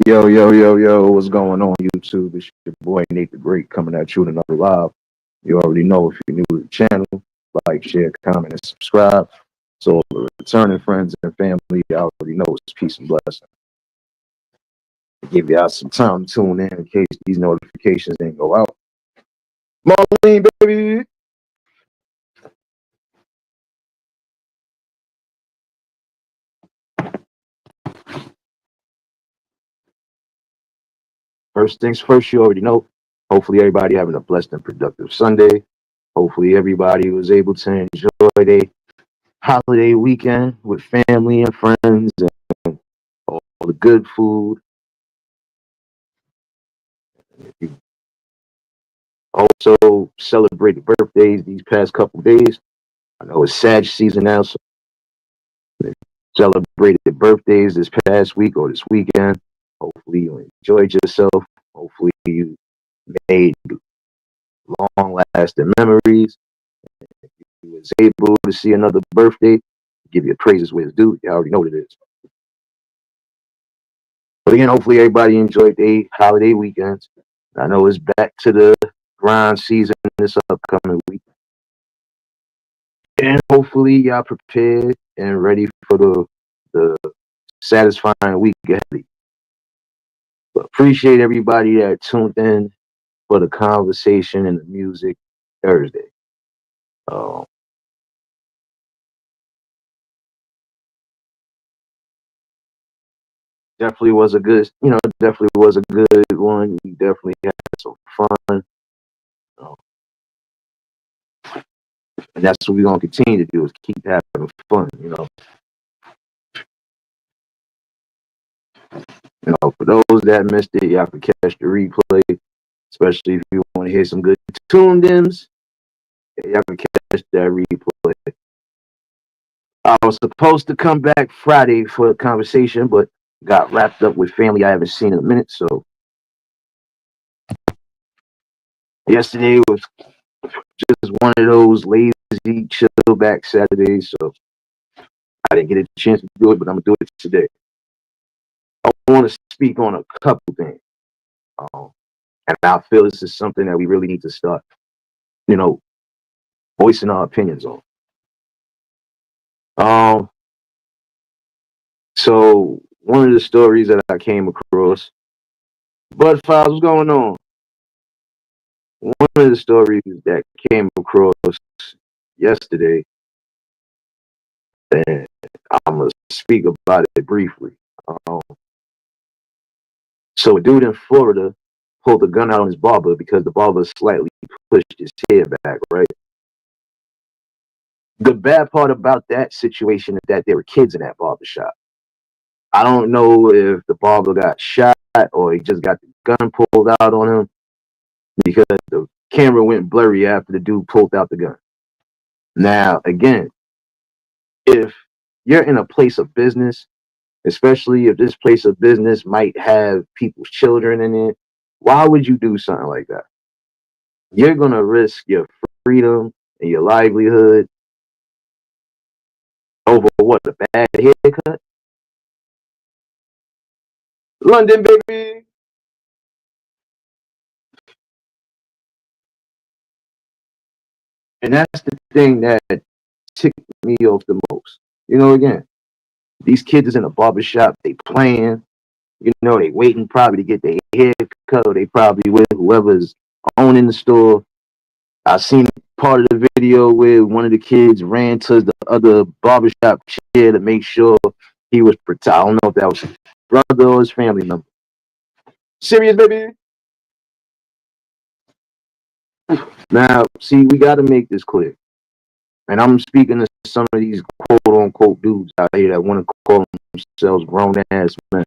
Yo, yo, yo, yo, what's going on, YouTube? It's your boy Nate the Great coming at you with another live. You already know if you're new to the channel, like, share, comment, and subscribe. So, returning friends and family, you already know it's peace and blessing. Give y'all some time to tune in case these notifications didn't go out. Marlene, baby! First things first, you already know. Hopefully, everybody having a blessed and productive Sunday. Hopefully, everybody was able to enjoy their holiday weekend with family and friends and all the good food. You also celebrated birthdays these past couple days. I know it's Sag season now, so they celebrated birthdays this past week or this weekend. Hopefully you enjoyed yourself. Hopefully you made long lasting memories. If you was able to see another birthday, give your praises where it's due. You already know what it is. But again, hopefully everybody enjoyed their holiday weekends. I know it's back to the grind season this upcoming week. And hopefully y'all prepared and ready for the satisfying week ahead. But appreciate everybody that tuned in for the conversation and the music Thursday. Uh, definitely was a good, definitely was a good one. We definitely had some fun. Uh, and that's what we're gonna continue to do is keep having fun, for those that missed it, y'all can catch the replay, especially if you want to hear some good tune dims. Y'all can catch that replay. I was supposed to come back Friday for a conversation, but got wrapped up with family I haven't seen in a minute. So yesterday was just one of those lazy chill back Saturdays. So I didn't get a chance to do it, but I'm gonna do it today. I want to speak on a couple things, and I feel this is something that we really need to start, you know, voicing our opinions on. Um, so one of the stories that I came across, Bud Files, what's going on? One of the stories that came across yesterday, and I'm gonna speak about it briefly. Um, so a dude in Florida pulled a gun out on his barber because the barber slightly pushed his hair back. Right. The bad part about that situation is that there were kids in that barber shop. I don't know if the barber got shot or he just got the gun pulled out on him because the camera went blurry after the dude pulled out the gun. Now, again, if you're in a place of business, especially if this place of business might have people's children in it, why would you do something like that? You're going to risk your freedom and your livelihood over what, a bad haircut? London, baby. And that's the thing that ticked me off the most. Again, these kids is in a barbershop, they playing, they waiting probably to get their hair cut, or they probably with whoever's owning the store. I seen part of the video where one of the kids ran to the other barbershop chair to make sure he was protected. I don't know if that was his brother or his family member. Serious, baby. Now, see, we got to make this clear. And I'm speaking to some of these quote unquote dudes out here that want to call themselves grown ass men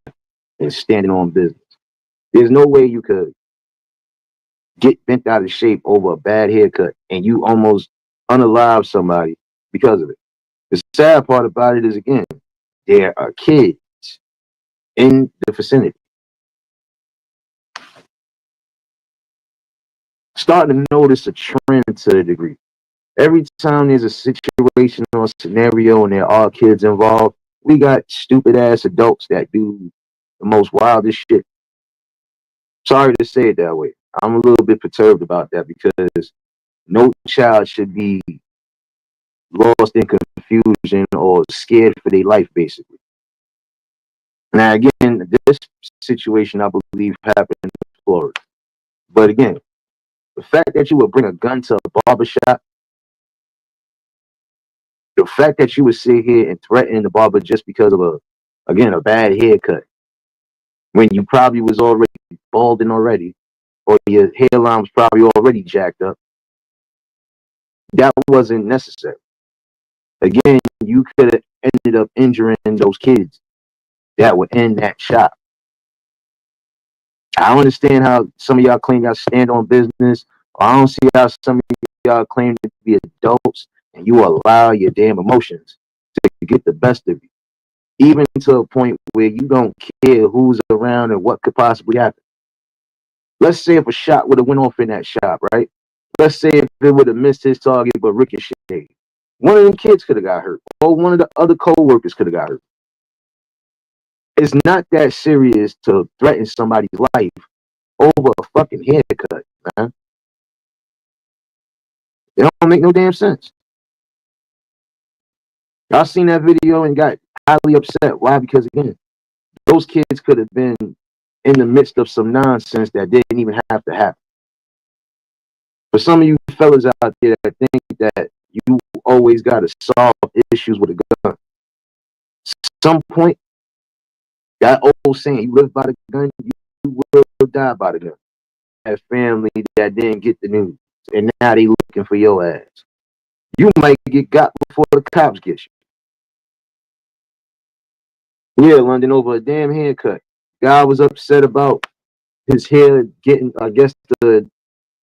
and standing on business. There's no way you could get bent out of shape over a bad haircut and you almost unalive somebody because of it. The sad part about it is, again, there are kids in the vicinity. Starting to notice a trend to a degree. Every time there's a situation or scenario and there are kids involved, we got stupid ass adults that do the most wildest shit. Sorry to say it that way. I'm a little bit perturbed about that because no child should be lost in confusion or scared for their life, basically. Now, again, this situation, I believe, happened in Florida. But again, the fact that you would bring a gun to a barbershop, the fact that you would sit here and threaten the barber just because of a bad haircut, when you probably was already balding already, or your hairline was probably already jacked up, that wasn't necessary. Again, you could have ended up injuring those kids that would end that shop. I don't understand how some of y'all claim y'all stand on business. Or I don't see how some of y'all claim to be adults and you allow your damn emotions to get the best of you, even to a point where you don't care who's around and what could possibly happen. Let's say if a shot would have went off in that shop, right? Let's say if it would have missed his target but ricocheted. One of them kids could have got hurt, or one of the other co-workers could have got hurt. It's not that serious to threaten somebody's life over a fucking haircut, man. It don't make no damn sense. Y'all seen that video and got highly upset. Why? Because again, those kids could have been in the midst of some nonsense that didn't even have to happen. For some of you fellas out there that think that you always got to solve issues with a gun, some point, that old saying, you live by the gun, you will die by the gun. That family that didn't get the news, and now they looking for your ass. You might get got before the cops get you. Yeah, London, over a damn haircut. Guy was upset about his hair getting, I guess the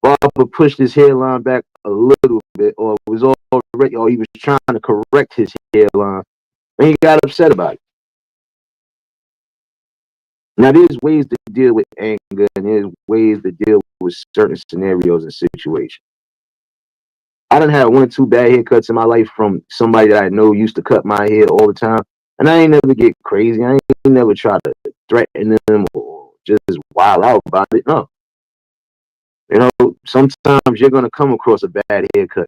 barber pushed his hairline back a little bit, or it was already, or he was trying to correct his hairline, and he got upset about it. Now, there's ways to deal with anger, and there's ways to deal with certain scenarios and situations. I done had 1 or 2 bad haircuts in my life from somebody that I know used to cut my hair all the time, and I ain't never get crazy. I ain't never try to threaten them or just wild out about it. No. You know, sometimes you're going to come across a bad haircut.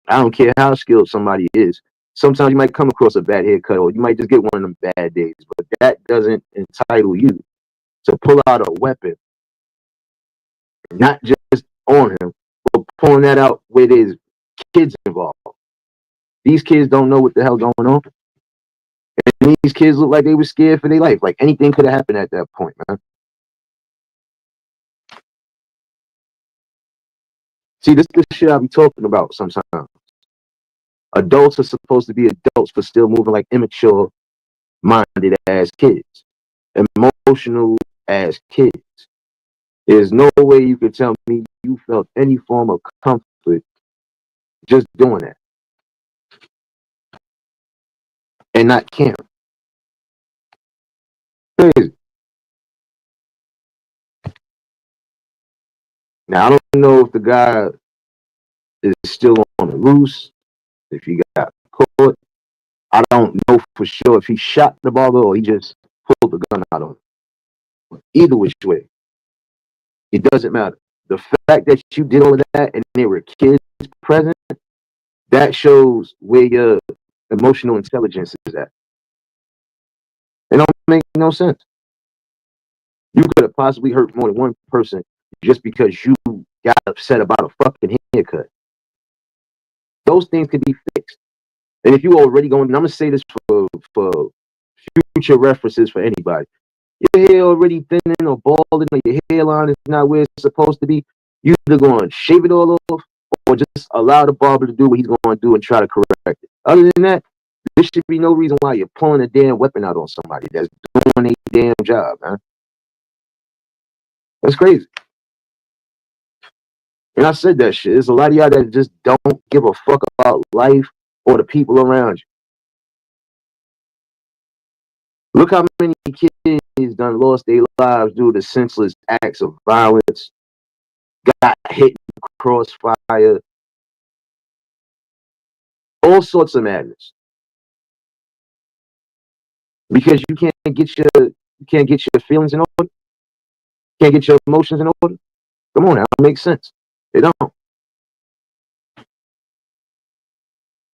I don't care how skilled somebody is. Sometimes you might come across a bad haircut, or you might just get one of them bad days, but that doesn't entitle you to pull out a weapon, not just on him, but pulling that out where there's kids involved. These kids don't know what the hell going on. And these kids look like they were scared for their life. Like anything could have happened at that point, man. See, this is the shit I be talking about sometimes. Adults are supposed to be adults, but still moving like immature minded ass kids, emotional ass kids. There's no way you could tell me you felt any form of comfort just doing that and not caring. Crazy. Now, I don't know if the guy is still on the loose, if he got caught. I don't know for sure if he shot the barber or he just pulled the gun out on him. Either which way, it doesn't matter. The fact that you did all of that and there were kids present, that shows where your emotional intelligence is at. It don't make no sense. You could have possibly hurt more than one person just because you got upset about a fucking haircut. Those things could be fixed. And if you already going, and I'm gonna say this for future references for anybody. Your hair already thinning or balding, or your hairline is not where it's supposed to be, you either going to shave it all off or just allow the barber to do what he's going to do and try to correct it. Other than that, there should be no reason why you're pulling a damn weapon out on somebody that's doing a damn job, man. That's crazy. And I said that shit. There's a lot of y'all that just don't give a fuck about life or the people around you. Look how many kids done lost their lives due to senseless acts of violence, got hit in the crossfire, all sorts of madness. Because you can't can't get your feelings in order? Can't get your emotions in order? Come on now, it makes sense. It don't.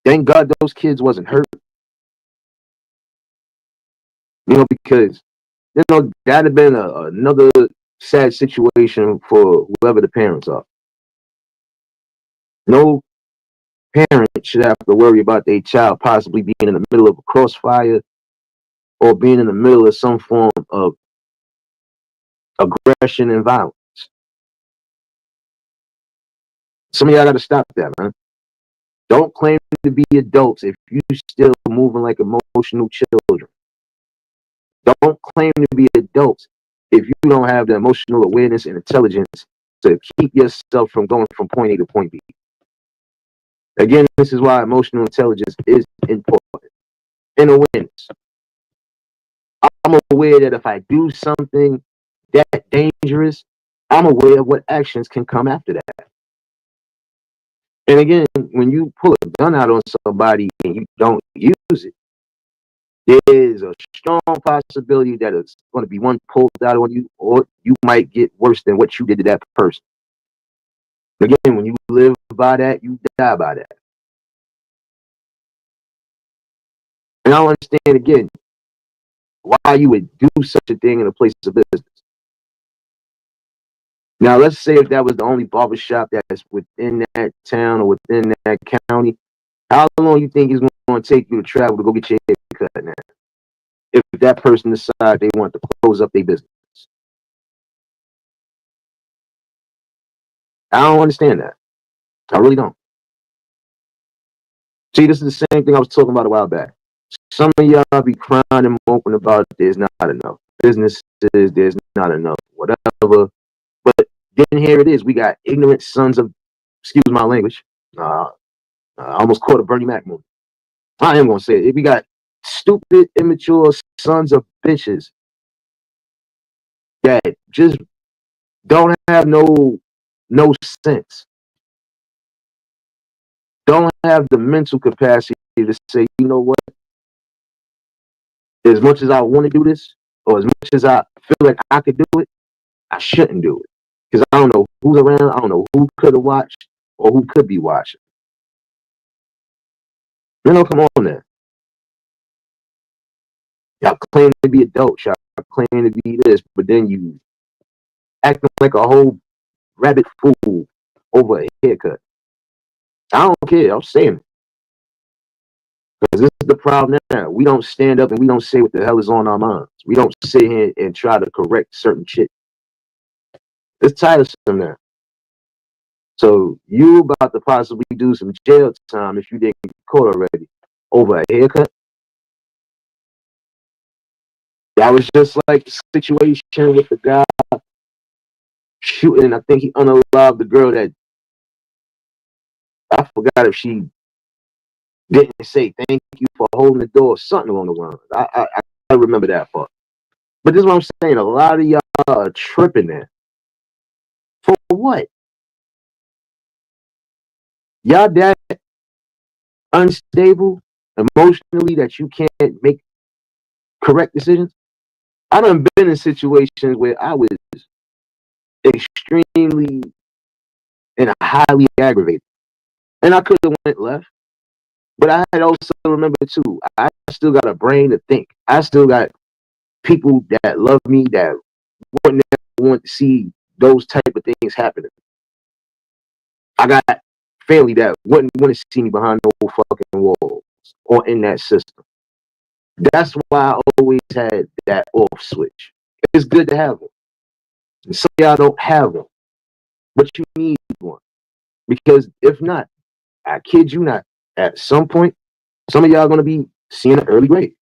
Thank God those kids wasn't hurt. Because that'd have been another sad situation for whoever the parents are. No parent should have to worry about their child possibly being in the middle of a crossfire or being in the middle of some form of aggression and violence. Some of y'all got to stop that, man. Don't claim to be adults if you still moving like emotional children. Don't claim to be adults if you don't have the emotional awareness and intelligence to keep yourself from going from point A to point B. Again, this is why emotional intelligence is important. And awareness. I'm aware that if I do something that dangerous, I'm aware of what actions can come after that. And again, when you pull a gun out on somebody and you don't use it, there's a strong possibility that it's going to be one pulled out on you, or you might get worse than what you did to that person. Again, when you live by that, you die by that. And I don't understand, again, why you would do such a thing in a place of business. Now, let's say if that was the only barbershop that's within that town or within that county, how long you think it's going to take you to travel to go get your hair cut now? If that person decides they want to close up their business. I don't understand that. I really don't. See, this is the same thing I was talking about a while back. Some of y'all be crying and moping about there's not enough businesses, there's not enough whatever. But then here it is. We got ignorant sons of, excuse my language. I almost caught a Bernie Mac movie. I am going to say it. We got stupid, immature sons of bitches that just don't have no sense. Don't have the mental capacity to say, you know what? As much as I want to do this, or as much as I feel like I could do it, I shouldn't do it. Because I don't know who's around. I don't know who could have watched or who could be watching. Come on there. Y'all claim to be adults. Y'all claim to be this, but then you acting like a whole rabbit fool over a haircut. I don't care. I'm saying it. Because this is the problem now. We don't stand up and we don't say what the hell is on our minds. We don't sit here and try to correct certain shit. It's tiresome now. So you about to possibly do some jail time if you didn't get caught already over a haircut. That was just like the situation with the guy shooting. I think he unalived the girl that, I forgot if she didn't say thank you for holding the door, something along the lines. I remember that part. But this is what I'm saying. A lot of y'all are tripping there. For what? Y'all that unstable emotionally that you can't make correct decisions? I done been in situations where I was extremely and highly aggravated. And I could have went left. But I had also remember too, I still got a brain to think. I still got people that love me that wouldn't want to see those type of things happening. I got family that wouldn't want to see me behind no fucking walls or in that system. That's why I always had that off switch. It's good to have them. And some of y'all don't have them, but you need one. Because if not, I kid you not, at some point, some of y'all going to be seeing an early grave.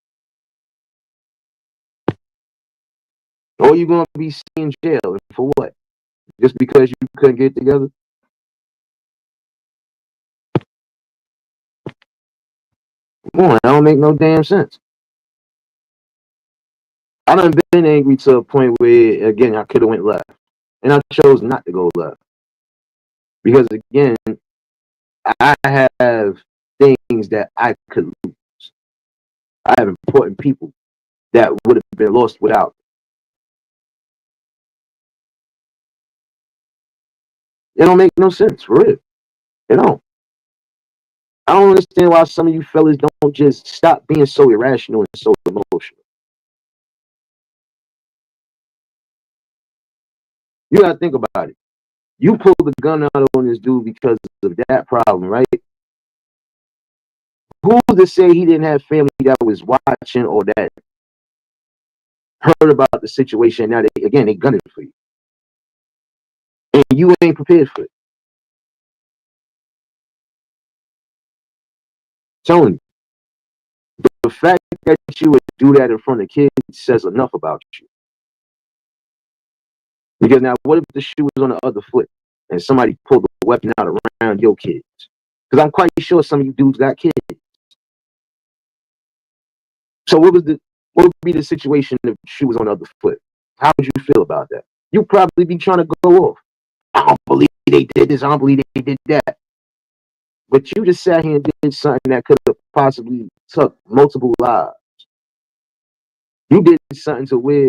Or you're going to be seeing jail. And for what? Just because you couldn't get together? Come on, that don't make no damn sense. I done been angry to a point where, again, I could have went left. And I chose not to go left. Because, again, I have things that I could lose. I have important people that would have been lost without. It don't make no sense, for real. It don't. I don't understand why some of you fellas don't just stop being so irrational and so emotional. You gotta think about it. You pulled the gun out on this dude because of that problem, right? Who's to say he didn't have family that was watching or that heard about the situation? Now, they gunning for you. And you ain't prepared for it. Telling you, the fact that you would do that in front of kids says enough about you. Because now, what if the shoe was on the other foot and somebody pulled the weapon out around your kids? Because I'm quite sure some of you dudes got kids. So what would be the situation if the shoe was on the other foot? How would you feel about that? You'd probably be trying to go off. I don't believe they did this. I don't believe they did that. But you just sat here and did something that could have possibly took multiple lives. You did something to where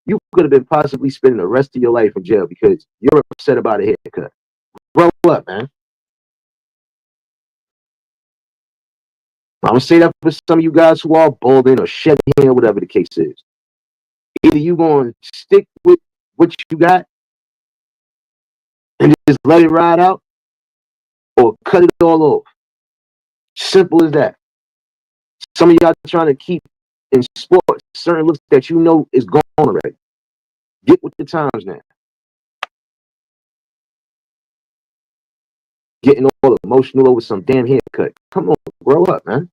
you could have been possibly spending the rest of your life in jail because you're upset about a haircut. Grow up, man. I'm gonna say that for some of you guys who are balding or shedding hair, whatever the case is. Either you gonna stick with what you got and just let it ride out, or cut it all off. Simple as that. Some of y'all trying to keep in sports certain looks that you know is gone already. Get with the times now. Getting all emotional over some damn haircut. Come on, grow up, man.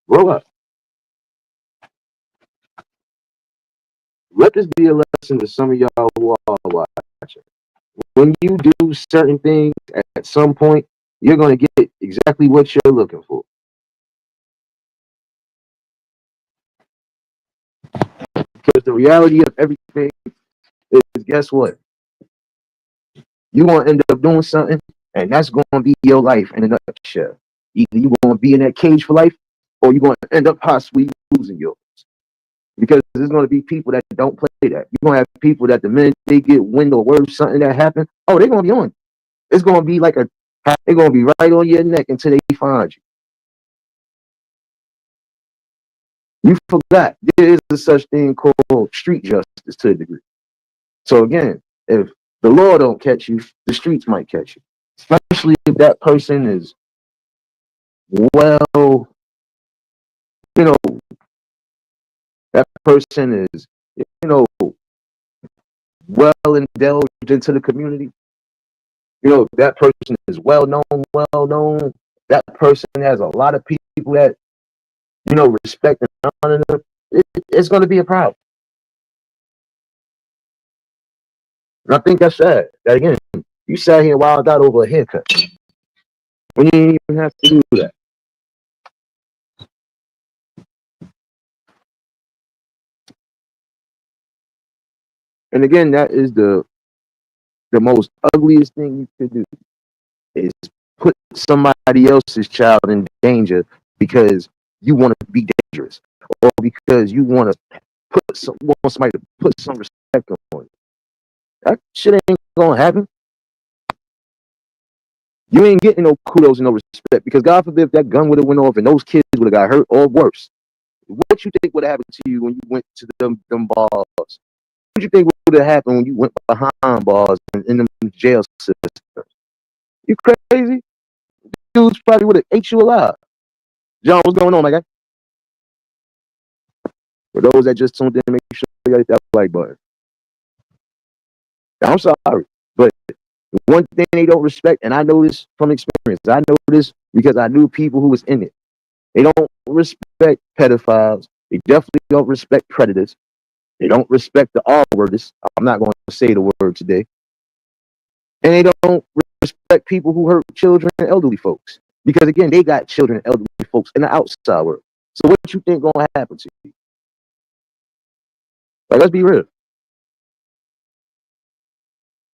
Grow up. Let this be a lesson to some of y'all who are watching. When you do certain things at some point, you're going to get exactly what you're looking for. Because the reality of everything is, guess what? You're going to end up doing something, and that's going to be your life in a nutshell. Either you're going to be in that cage for life, or you're going to end up possibly losing yours. Because there's going to be people that don't play that. You're going to have people that the minute they get wind or word something that happened, oh, they're going to be on. It's going to be like they're going to be right on your neck until they find you. You forgot there is a such thing called street justice to a degree. So again, if the law don't catch you, the streets might catch you. Especially if that person is well, you know, that person is, you know, well indulged into the community. You know, that person is well known. That person has a lot of people that, you know, respect and honor them. It's going to be a problem. And I think that's sad. That again, you sat here wild out over a haircut when you didn't even have to do that. And again, that is the most ugliest thing you could do is put somebody else's child in danger because you want to be dangerous or because you want somebody to put some respect on you. That shit ain't gonna happen. You ain't getting no kudos and no respect because God forbid if that gun would have went off and those kids would have got hurt or worse. What you think would have happened to you when you went to them bars? What you think would have happened when you went behind bars in them jail systems? You crazy? Dudes probably would have ate you alive. John, what's going on, my guy? For those that just tuned in, make sure you hit that like button. I'm sorry, but one thing they don't respect, and I know this from experience. I know this because I knew people who was in it. They don't respect pedophiles. They definitely don't respect predators. They don't respect the R-worders. I'm not going to say the word today. And they don't respect people who hurt children and elderly folks. Because again, they got children and elderly folks in the outside world. So what you think gonna happen to you? Like, let's be real.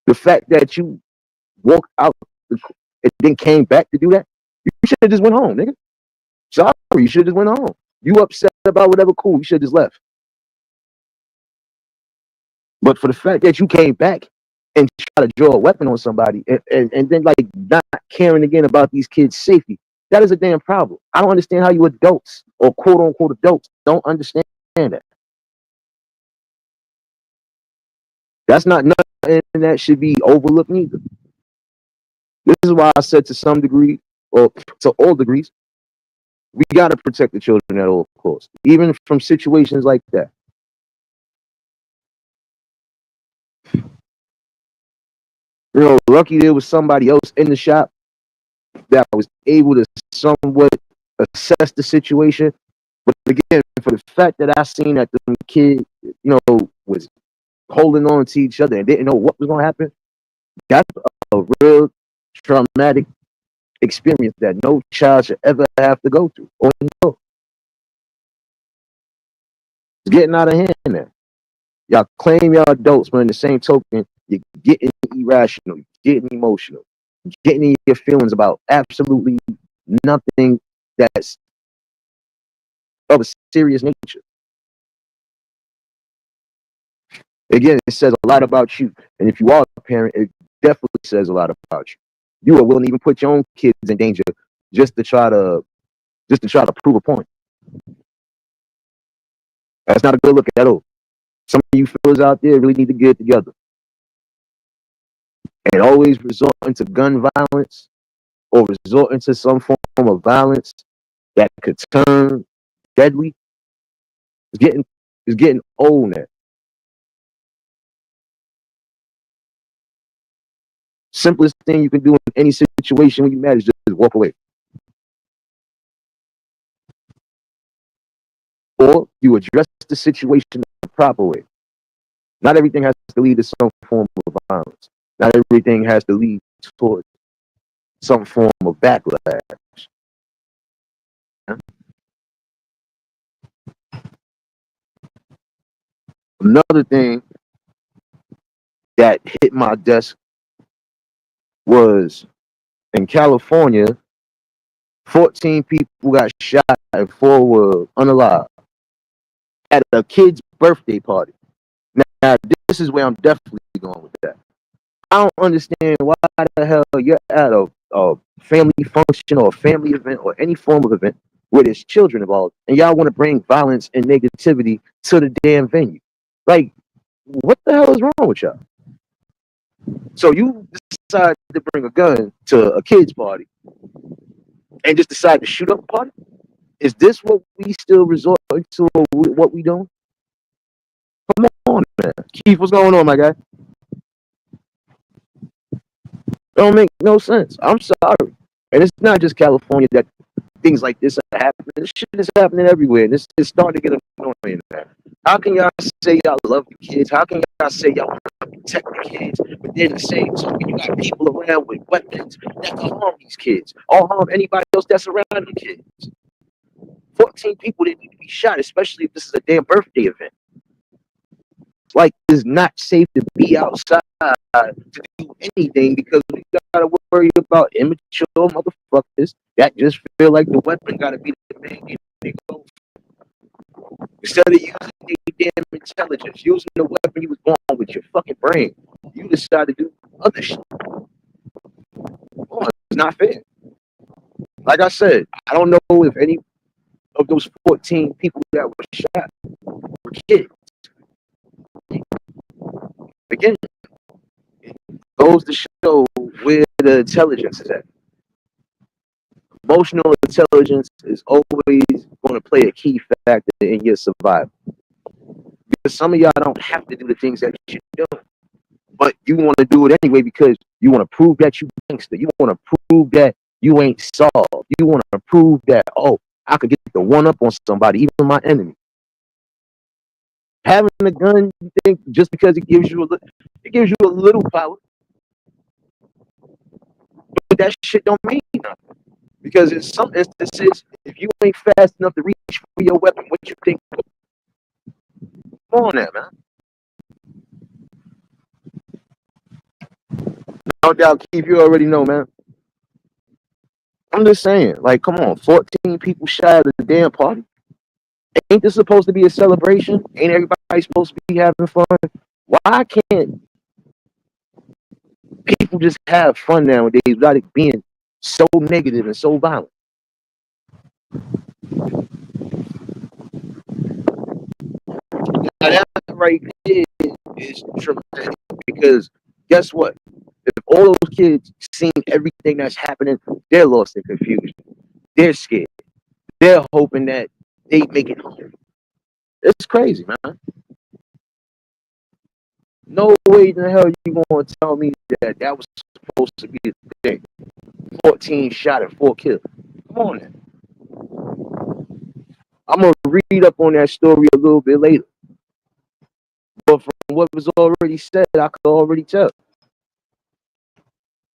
The fact that you walked out and then came back to do that, you should have just went home, nigga. Sorry, you should have just went home. You upset about whatever, cool, you should have just left. But for the fact that you came back and try to draw a weapon on somebody and then like not caring again about these kids' safety. That is a damn problem. I don't understand how you adults or quote unquote adults don't understand that. That's not nothing that should be overlooked neither. This is why I said to some degree, or to all degrees, we got to protect the children at all costs, even from situations like that. You know, lucky there was somebody else in the shop that was able to somewhat assess the situation. But again, for the fact that I seen that the kid, was holding on to each other and didn't know what was going to happen, that's a real traumatic experience that no child should ever have to go through. Or no, it's getting out of hand now. Y'all claim y'all adults, but in the same token, you're getting irrational, you're getting emotional, you're getting in your feelings about absolutely nothing that's of a serious nature. Again, it says a lot about you. And if you are a parent, it definitely says a lot about you. You are willing to even put your own kids in danger just to try to prove a point. That's not a good look at all. Some of you fellas out there really need to get it together. And always resorting to gun violence or resorting to some form of violence that could turn deadly is getting old now. Simplest thing you can do in any situation when you mad is just walk away. Or you address the situation the proper way. Not everything has to lead to some form of violence. Not everything has to lead towards some form of backlash. Another thing that hit my desk was in California, 14 people got shot and 4 were unalive at a kid's birthday party. Now, this is where I'm definitely going with that. I don't understand why the hell you're at a family function or a family event or any form of event where there's children involved and y'all want to bring violence and negativity to the damn venue. Like, what the hell is wrong with y'all? So you decide to bring a gun to a kid's party and just decide to shoot up a party? Is this what we still resort to or what we doing? Come on, man. Keith, what's going on, my guy? Don't make no sense. I'm sorry. And it's not just California that things like this are happening. This shit is happening everywhere. This is starting to get annoying, man. How can y'all say y'all love the kids? How can y'all say y'all want to protect the kids? But then the same token, you got people around with weapons that can harm these kids or harm anybody else that's around the kids. 14 people that need to be shot, especially if this is a damn birthday event. Like, it's not safe to be outside to do anything because we gotta worry about immature motherfuckers that just feel like the weapon gotta be the main thing. Instead of using your damn intelligence, using the weapon you was born with, your fucking brain, you decide to do other shit. Oh, it's not fair. Like I said, I don't know if any of those 14 people that were shot were kids. Again, it goes to show where the intelligence is at. Emotional intelligence is always going to play a key factor in your survival. Because some of y'all don't have to do the things that you do, but you want to do it anyway because you want to prove that you gangster. You want to prove that you ain't soft. You want to prove that, oh, I could get the one up on somebody, even my enemy. Having a gun, you think just because it gives you a little power, but that shit don't mean nothing. Because in some instances, if you ain't fast enough to reach for your weapon, what you think? Come on now, man. No doubt, Keith, you already know, man. I'm just saying, like, come on, 14 people shot at a damn party. Ain't this supposed to be a celebration? Ain't everybody supposed to be having fun? Why can't people just have fun nowadays without it being so negative and so violent. Now that right there is traumatic because guess what? If all those kids seeing everything that's happening, they're lost in confusion. They're scared. They're hoping that they make it home. It's crazy, man. No way in the hell you gonna tell me that that was supposed to be the thing. 14 shot and 4 killed. Come on, man. I'm gonna read up on that story a little bit later. But from what was already said, I could already tell.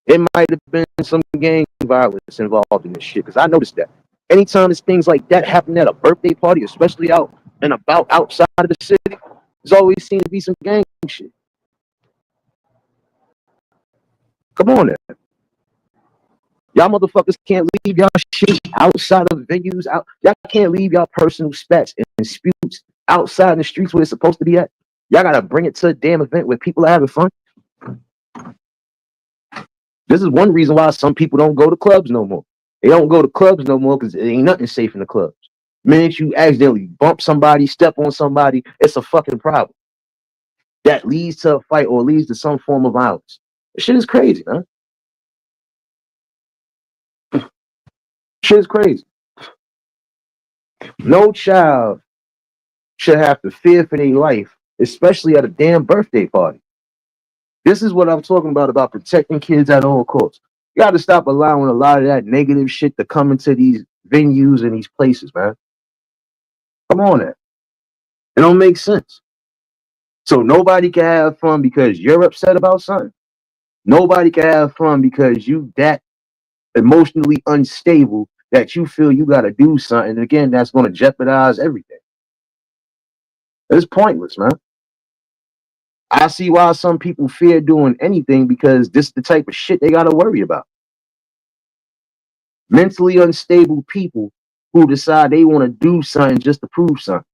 It might have been some gang violence involved in this shit, because I noticed that. Anytime there's things like that happen at a birthday party, especially out and about outside of the city, there's always seems to be some gang shit. Come on, man. Y'all motherfuckers can't leave y'all shit outside of venues. Y'all can't leave y'all personal spats and disputes outside in the streets where it's supposed to be at. Y'all gotta bring it to a damn event where people are having fun. This is one reason why some people don't go to clubs no more. They don't go to clubs no more because it ain't nothing safe in the clubs. The minute you accidentally bump somebody, step on somebody, it's a fucking problem. That leads to a fight or leads to some form of violence. This shit is crazy, man. Shit is crazy. No child should have to fear for their life, especially at a damn birthday party. This is what I'm talking about protecting kids at all costs. You got to stop allowing a lot of that negative shit to come into these venues and these places, man. Come on, man. It don't make sense. So nobody can have fun because you're upset about something. Nobody can have fun because you that emotionally unstable that you feel you got to do something. And again, that's going to jeopardize everything. It's pointless, man. I see why some people fear doing anything because this is the type of shit they got to worry about. Mentally unstable people who decide they want to do something just to prove something.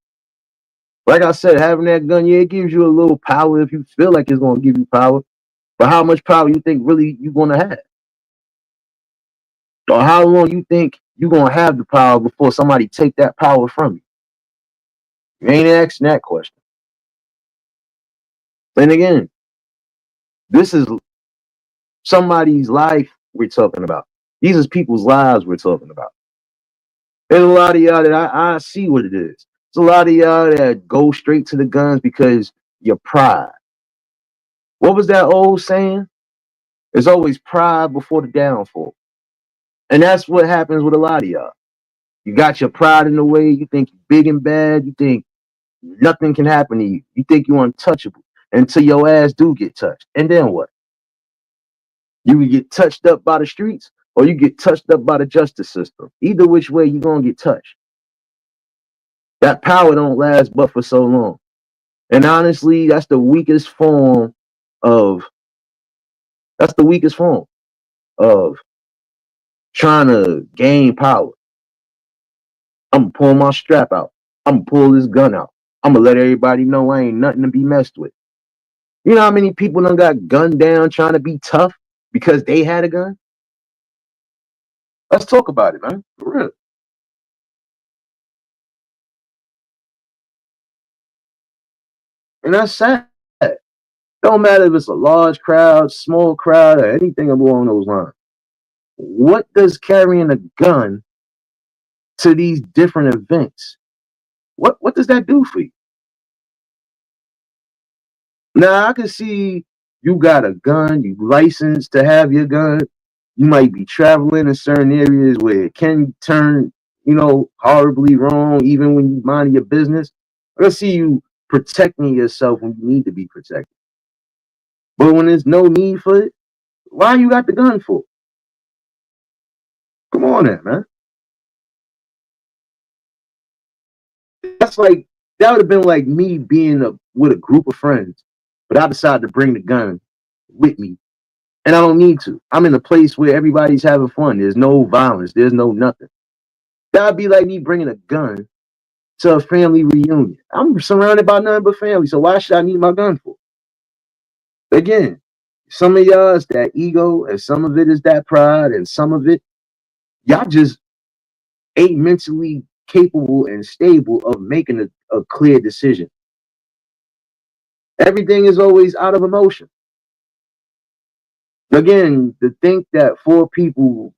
Like I said, having that gun, yeah, it gives you a little power if you feel like it's going to give you power. But how much power you think really you're going to have? Or how long you think you're going to have the power before somebody take that power from you? You ain't asking that question. And again, this is somebody's life we're talking about. These is people's lives we're talking about. There's a lot of y'all that I see what it is. There's a lot of y'all that go straight to the guns because your pride. What was that old saying? There's always pride before the downfall. And that's what happens with a lot of y'all. You got your pride in the way. You think you're big and bad. You think nothing can happen to you. You think you're untouchable until your ass do get touched. And then what? You can get touched up by the streets or you get touched up by the justice system. Either which way, you're going to get touched. That power don't last but for so long. And honestly, that's the weakest form of trying to gain power. I'm gonna pull my strap out. I'm gonna pull this gun out. I'm gonna let everybody know I ain't nothing to be messed with. You know how many people done got gunned down trying to be tough because they had a gun? Let's talk about it, man. For real. And that's sad. Don't matter if it's a large crowd, small crowd, or anything along those lines. What does carrying a gun to these different events? What does that do for you? Now I can see you got a gun, you licensed to have your gun. You might be traveling in certain areas where it can turn, horribly wrong, even when you mind your business. I can see you protecting yourself when you need to be protected. But when there's no need for it, why you got the gun for? Come on then, man. That would have been like me being with a group of friends, but I decided to bring the gun with me. And I don't need to. I'm in a place where everybody's having fun. There's no violence. There's no nothing. That'd be like me bringing a gun to a family reunion. I'm surrounded by nothing but family, so why should I need my gun for? Again, Some of y'all is that ego, and some of it is that pride, and some of it, y'all just ain't mentally capable and stable of making a clear decision. Everything is always out of emotion. Again, to think that 4 people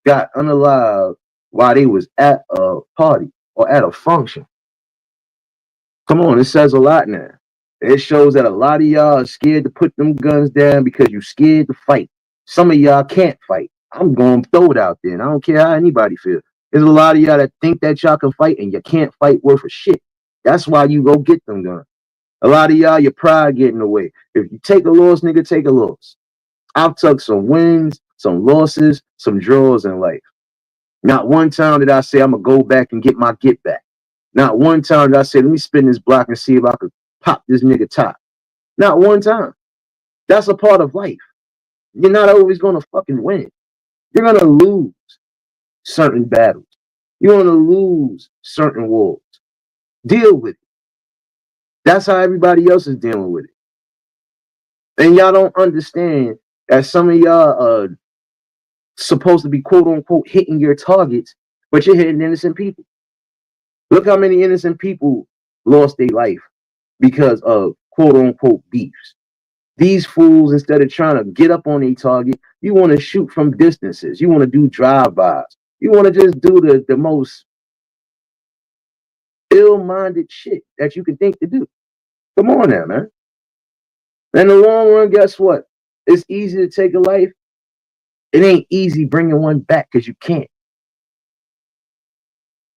got unalive while they was at a party or at a function. Come on, it says a lot now. It shows that a lot of y'all are scared to put them guns down because you scared to fight. Some of y'all can't fight. I'm going to throw it out there, and I don't care how anybody feels. There's a lot of y'all that think that y'all can fight, and you can't fight worth a shit. That's why you go get them guns. A lot of y'all, your pride getting away. If you take a loss, nigga, take a loss. I've took some wins, some losses, some draws in life. Not one time did I say I'm gonna go back and get my get back. Not one time did I say, let me spin this block and see if I could pop this nigga top. Not one time. That's a part of life. You're not always gonna fucking win. You're gonna lose certain battles. You're gonna lose certain wars. Deal with it. That's how everybody else is dealing with it. And y'all don't understand that some of y'all are supposed to be quote unquote hitting your targets, but you're hitting innocent people. Look how many innocent people lost their life because of quote unquote beefs. These fools, instead of trying to get up on a target, you want to shoot from distances. You want to do drive-bys. You want to just do the most ill-minded shit that you can think to do. Come on now, man. In the long run, guess what? It's easy to take a life. It ain't easy bringing one back because you can't.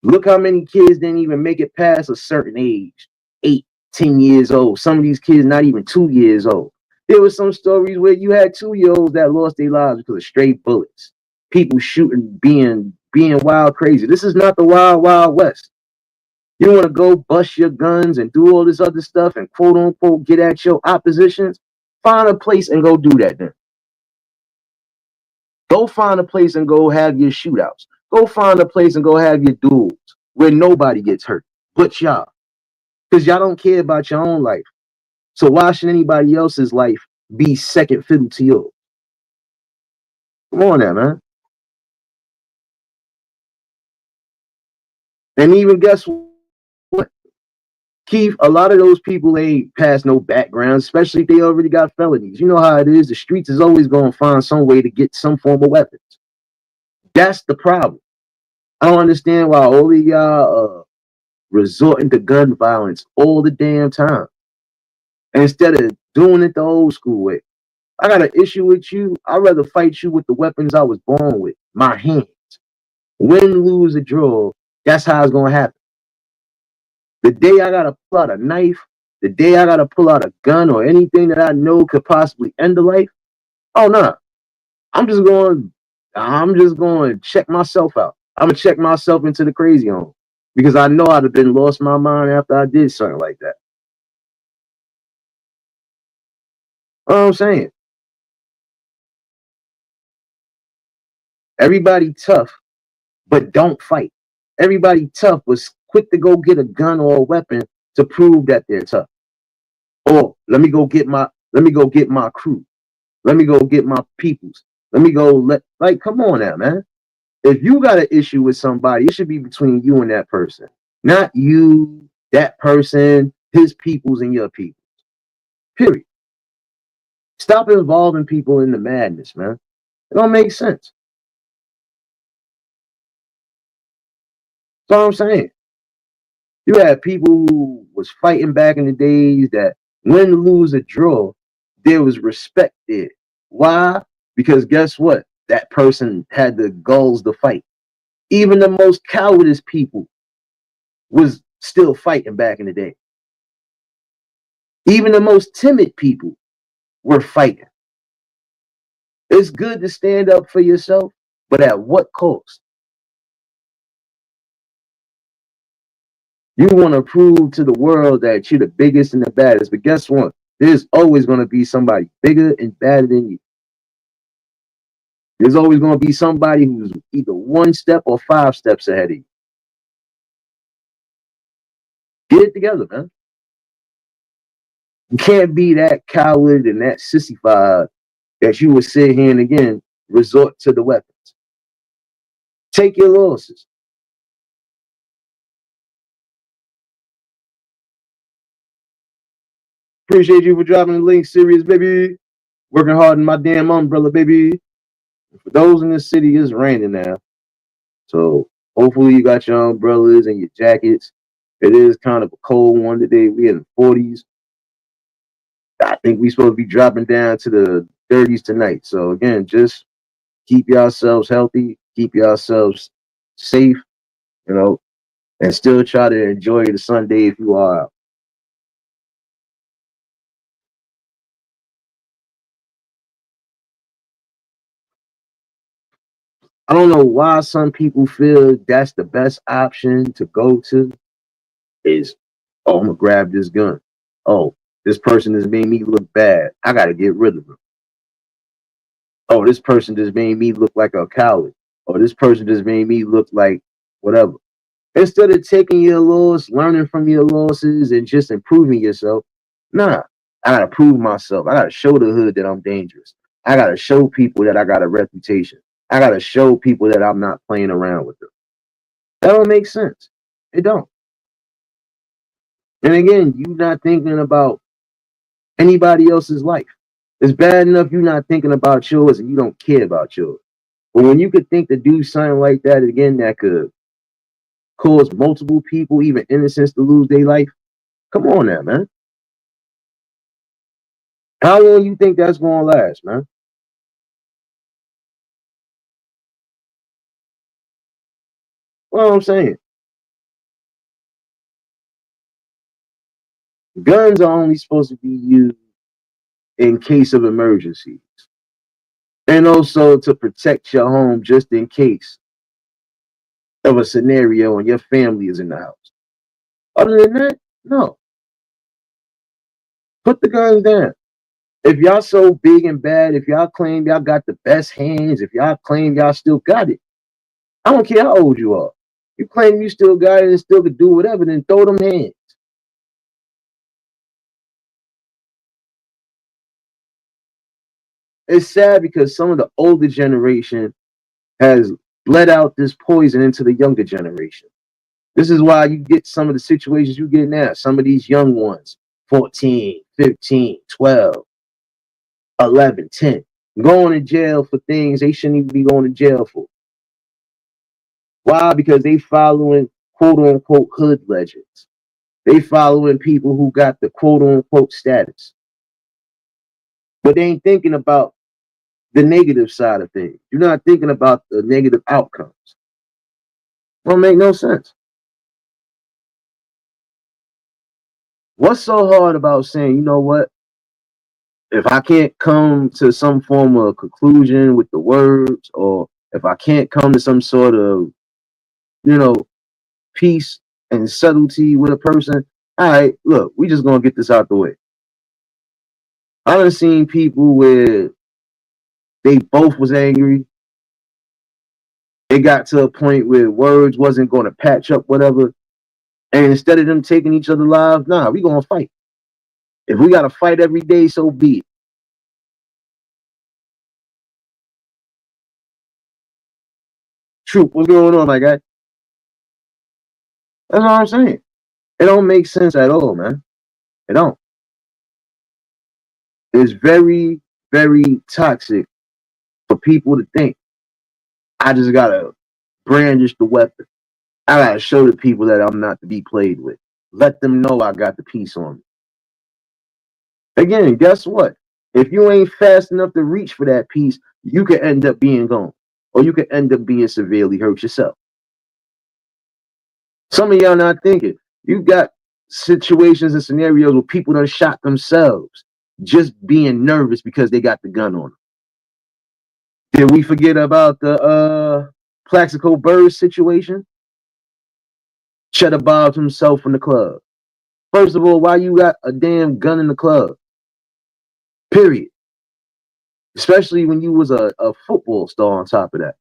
Look how many kids didn't even make it past a certain age, 8, 10 years old. Some of these kids not even 2 years old. There were some stories where you had 2-year-olds that lost their lives because of stray bullets. People shooting, being wild crazy. This is not the wild, wild west. You want to go bust your guns and do all this other stuff and quote unquote get at your oppositions? Find a place and go do that then. Go find a place and go have your shootouts. Go find a place and go have your duels where nobody gets hurt but y'all. Because y'all don't care about your own life. So why should anybody else's life be second fiddle to yours? Come on now, man. And even guess what? Keith, a lot of those people ain't passed no background, especially if they already got felonies. You know how it is. The streets is always going to find some way to get some form of weapons. That's the problem. I don't understand why all of y'all resorting to gun violence all the damn time. And instead of doing it the old school way. I got an issue with you. I'd rather fight you with the weapons I was born with, my hands. Win, lose, or draw, that's how it's going to happen. The day I got to pull out a knife, the day I got to pull out a gun or anything that I know could possibly end a life, oh, no. I'm just going to check myself out. I'm going to check myself into the crazy home because I know I'd have been lost my mind after I did something like that. You know what I'm saying? Everybody tough, but don't fight. Everybody tough was quick to go get a gun or a weapon to prove that they're tough. Or let me go get my crew. Let me go get my peoples. Let me go like come on now, man. If you got an issue with somebody, it should be between you and that person. Not you, that person, his peoples, and your peoples. Period. Stop involving people in the madness, man. It don't make sense. That's all I'm saying. You had people who was fighting back in the days that win, lose, or draw, there was respect there. Why? Because guess what? That person had the goals to fight. Even the most cowardice people was still fighting back in the day. Even the most timid people were fighting. It's good to stand up for yourself, but at what cost? You want to prove to the world that you're the biggest and the baddest, but guess what? There's always going to be somebody bigger and badder than you. There's always going to be somebody who's either 1 step or 5 steps ahead of you. Get it together, man. You can't be that coward and that sissified that you would sit here and again resort to the weapons. Take your losses. Appreciate you for dropping the link, serious baby. Working hard in my damn umbrella, baby. For those in the city, it's raining now. So hopefully you got your umbrellas and your jackets. It is kind of a cold one today. We in the 40s. I think we supposed to be dropping down to the 30s tonight. So again, just keep yourselves healthy, keep yourselves safe, you know, and still try to enjoy the Sunday if you are out. I don't know why some people feel that's the best option to go to is, oh, I'm gonna grab this gun. Oh, this person has made me look bad. I gotta get rid of them. Oh, this person just made me look like a coward. Or this person just made me look like whatever. Instead of taking your loss, learning from your losses, and just improving yourself, nah, I gotta prove myself. I gotta show the hood that I'm dangerous. I gotta show people that I got a reputation. I gotta show people that I'm not playing around with them. That don't make sense. It don't. And again, you not thinking about anybody else's life. It's bad enough you not thinking about yours and you don't care about yours. But when you could think to do something like that again, that could cause multiple people, even innocents, to lose their life. Come on now, man. How long you think that's gonna last, man? Well, I'm saying guns are only supposed to be used in case of emergencies, and also to protect your home just in case of a scenario and your family is in the house. Other than that, no. Put the guns down. If y'all so big and bad, if y'all claim y'all got the best hands, if y'all claim y'all still got it, I don't care how old you are. You claim you still got it and still could do whatever, then throw them hands. It's sad because some of the older generation has let out this poison into the younger generation. This is why you get some of the situations you get now. Some of these young ones, 14, 15, 12, 11, 10, going to jail for things they shouldn't even be going to jail for. Why? Because they following quote unquote hood legends. They following people who got the quote unquote status. But they ain't thinking about the negative side of things. You're not thinking about the negative outcomes. Don't make no sense. What's so hard about saying, you know what? If I can't come to some form of conclusion with the words, or if I can't come to some sort of, you know, peace and subtlety with a person, all right, look, we just gonna get this out the way. I done seen people where they both was angry. It got to a point where words wasn't gonna patch up whatever. And instead of them taking each other lives, nah, we gonna fight. If we gotta fight every day, so be it. Troop, what's going on, my guy? That's what I'm saying. It don't make sense at all, man. It don't. It's very, very toxic for people to think I just gotta brandish the weapon. I gotta show the people that I'm not to be played with. Let them know I got the peace on me. Again, guess what? If you ain't fast enough to reach for that peace, you could end up being gone. Or you could end up being severely hurt yourself. Some of y'all not thinking. You got situations and scenarios where people done shot themselves just being nervous because they got the gun on them. Did we forget about the Plaxico Bird situation? Cheddar bobbed himself in the club. First of all, why you got a damn gun in the club? Period. Especially when you was a football star on top of that.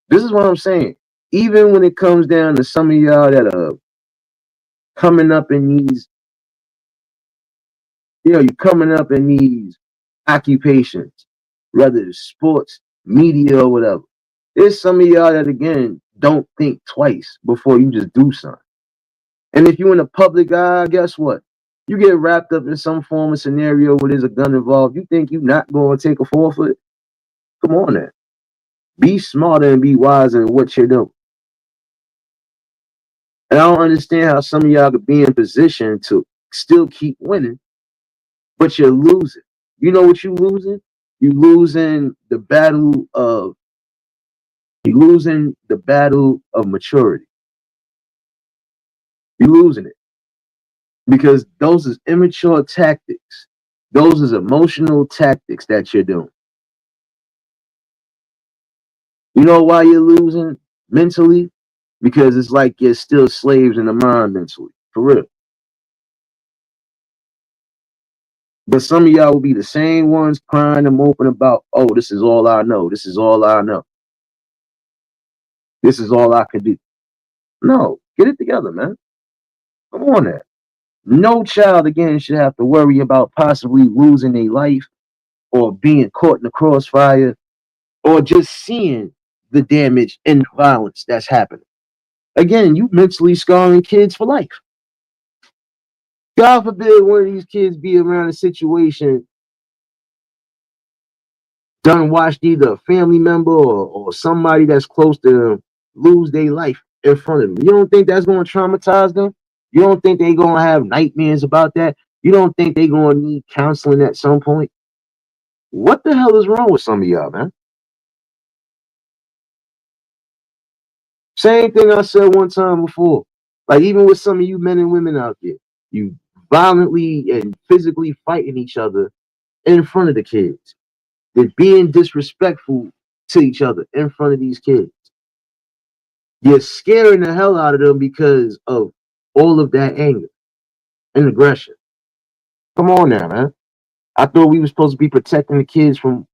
This is what I'm saying. Even when it comes down to some of y'all that are coming up in these, you coming up in these occupations. whether it's sports, media, or whatever. There's some of y'all that again don't think twice before you just do something. And if you're in the public eye, guess what? You get wrapped up in some form of scenario where there's a gun involved. You think you're not going to take a fall for it? Come on, then. Be smarter and be wiser in what you're doing. And I don't understand how some of y'all could be in position to still keep winning, but you're losing. You know what you're losing? You losing the battle of you losing the battle of maturity. You're losing it because those is immature tactics. Those is emotional tactics that you're doing. You know why you're losing mentally? Because it's like you're still slaves in the mind mentally. For real. But some of y'all will be the same ones crying and moping about, oh, this is all I know. This is all I know. This is all I can do. No, get it together, man. Come on there. No child again should have to worry about possibly losing their life or being caught in the crossfire or just seeing the damage and the violence that's happening. Again, you mentally scarring kids for life. God forbid one of these kids be around a situation done watched either a family member or somebody that's close to them lose their life in front of them. You don't think that's going to traumatize them? You don't think they're going to have nightmares about that? You don't think they're going to need counseling at some point? What the hell is wrong with some of y'all, man? Same thing I said one time before. Like, even with some of you men and women out there, you violently and physically fighting each other in front of the kids. They're being disrespectful to each other in front of these kids. You're scaring the hell out of them because of all of that anger and aggression. Come on now, man. I thought we were supposed to be protecting the kids from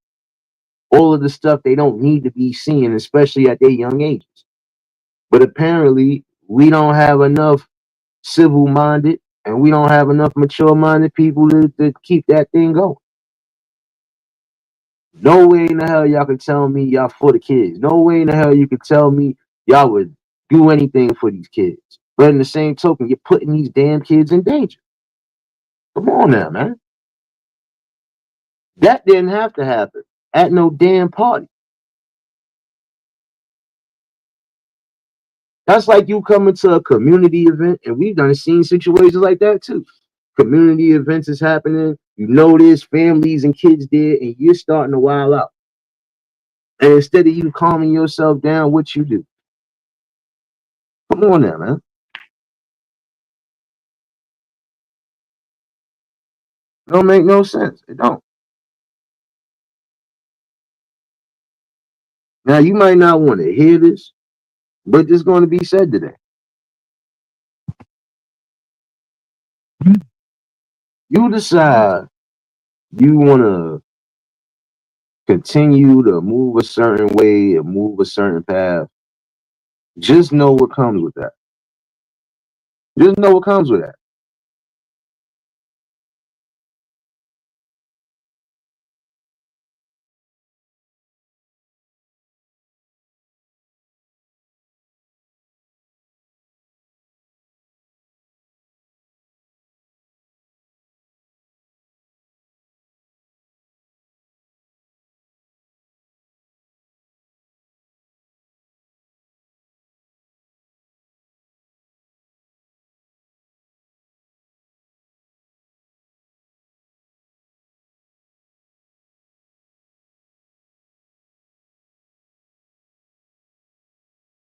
all of the stuff they don't need to be seeing, especially at their young ages. But apparently, we don't have enough civil minded and we don't have enough mature minded people to keep that thing going. No way in the hell y'all can tell me y'all for the kids. No way in the hell you can tell me y'all would do anything for these kids. But in the same token, you're putting these damn kids in danger. Come on now, man. That didn't have to happen at no damn party. That's like you coming to a community event, and we've done seen situations like that too. Community events is happening. You know there's families and kids there, and you're starting to wild out. And instead of you calming yourself down, what you do? Come on now, man. It don't make no sense. It don't. Now you might not want to hear this, but it's going to be said today. You decide you want to continue to move a certain way and move a certain path. Just know what comes with that. Just know what comes with that.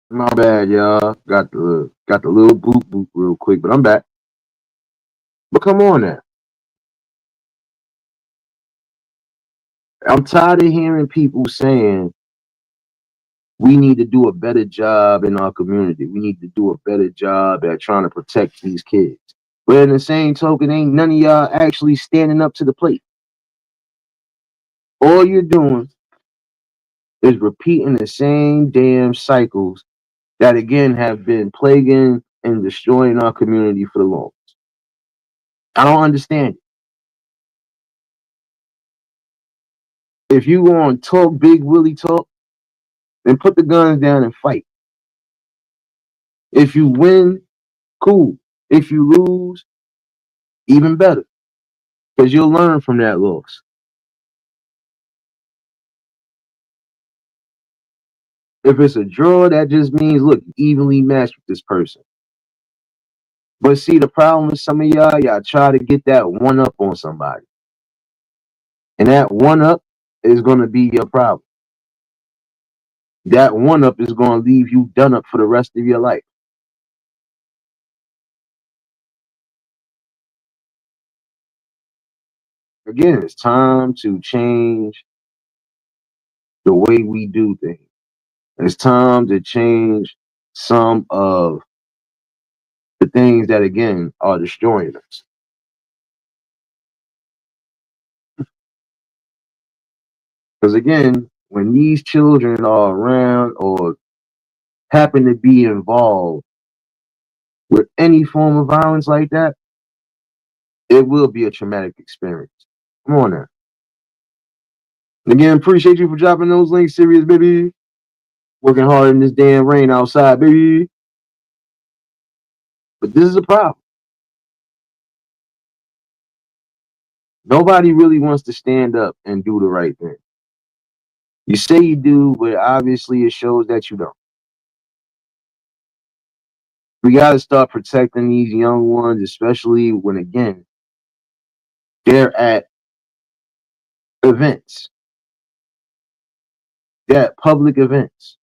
My bad, y'all. Got the little boop boop real quick, but I'm back. But come on now. I'm tired of hearing people saying we need to do a better job in our community. We need to do a better job at trying to protect these kids. But in the same token, ain't none of y'all actually standing up to the plate. All you're doing is repeating the same damn cycles that again have been plaguing and destroying our community for the longest. I don't understand it. If you want to talk big Willie talk, then put the guns down and fight. If you win, cool. If you lose, even better, because you'll learn from that loss. If it's a draw, that just means, look, evenly matched with this person. But see, the problem with some of y'all try to get that one up on somebody. And that one up is going to be your problem. That one up is going to leave you done up for the rest of your life. Again, it's time to change the way we do things. It's time to change some of the things that, again, are destroying us. Because, again, when these children are around or happen to be involved with any form of violence like that, it will be a traumatic experience. Come on now. Again, appreciate you for dropping those links, serious baby. Working hard in this damn rain outside, baby. But this is a problem. Nobody really wants to stand up and do the right thing. You say you do, but obviously it shows that you don't. We got to start protecting these young ones, especially when, again, they're at events, they're at public events.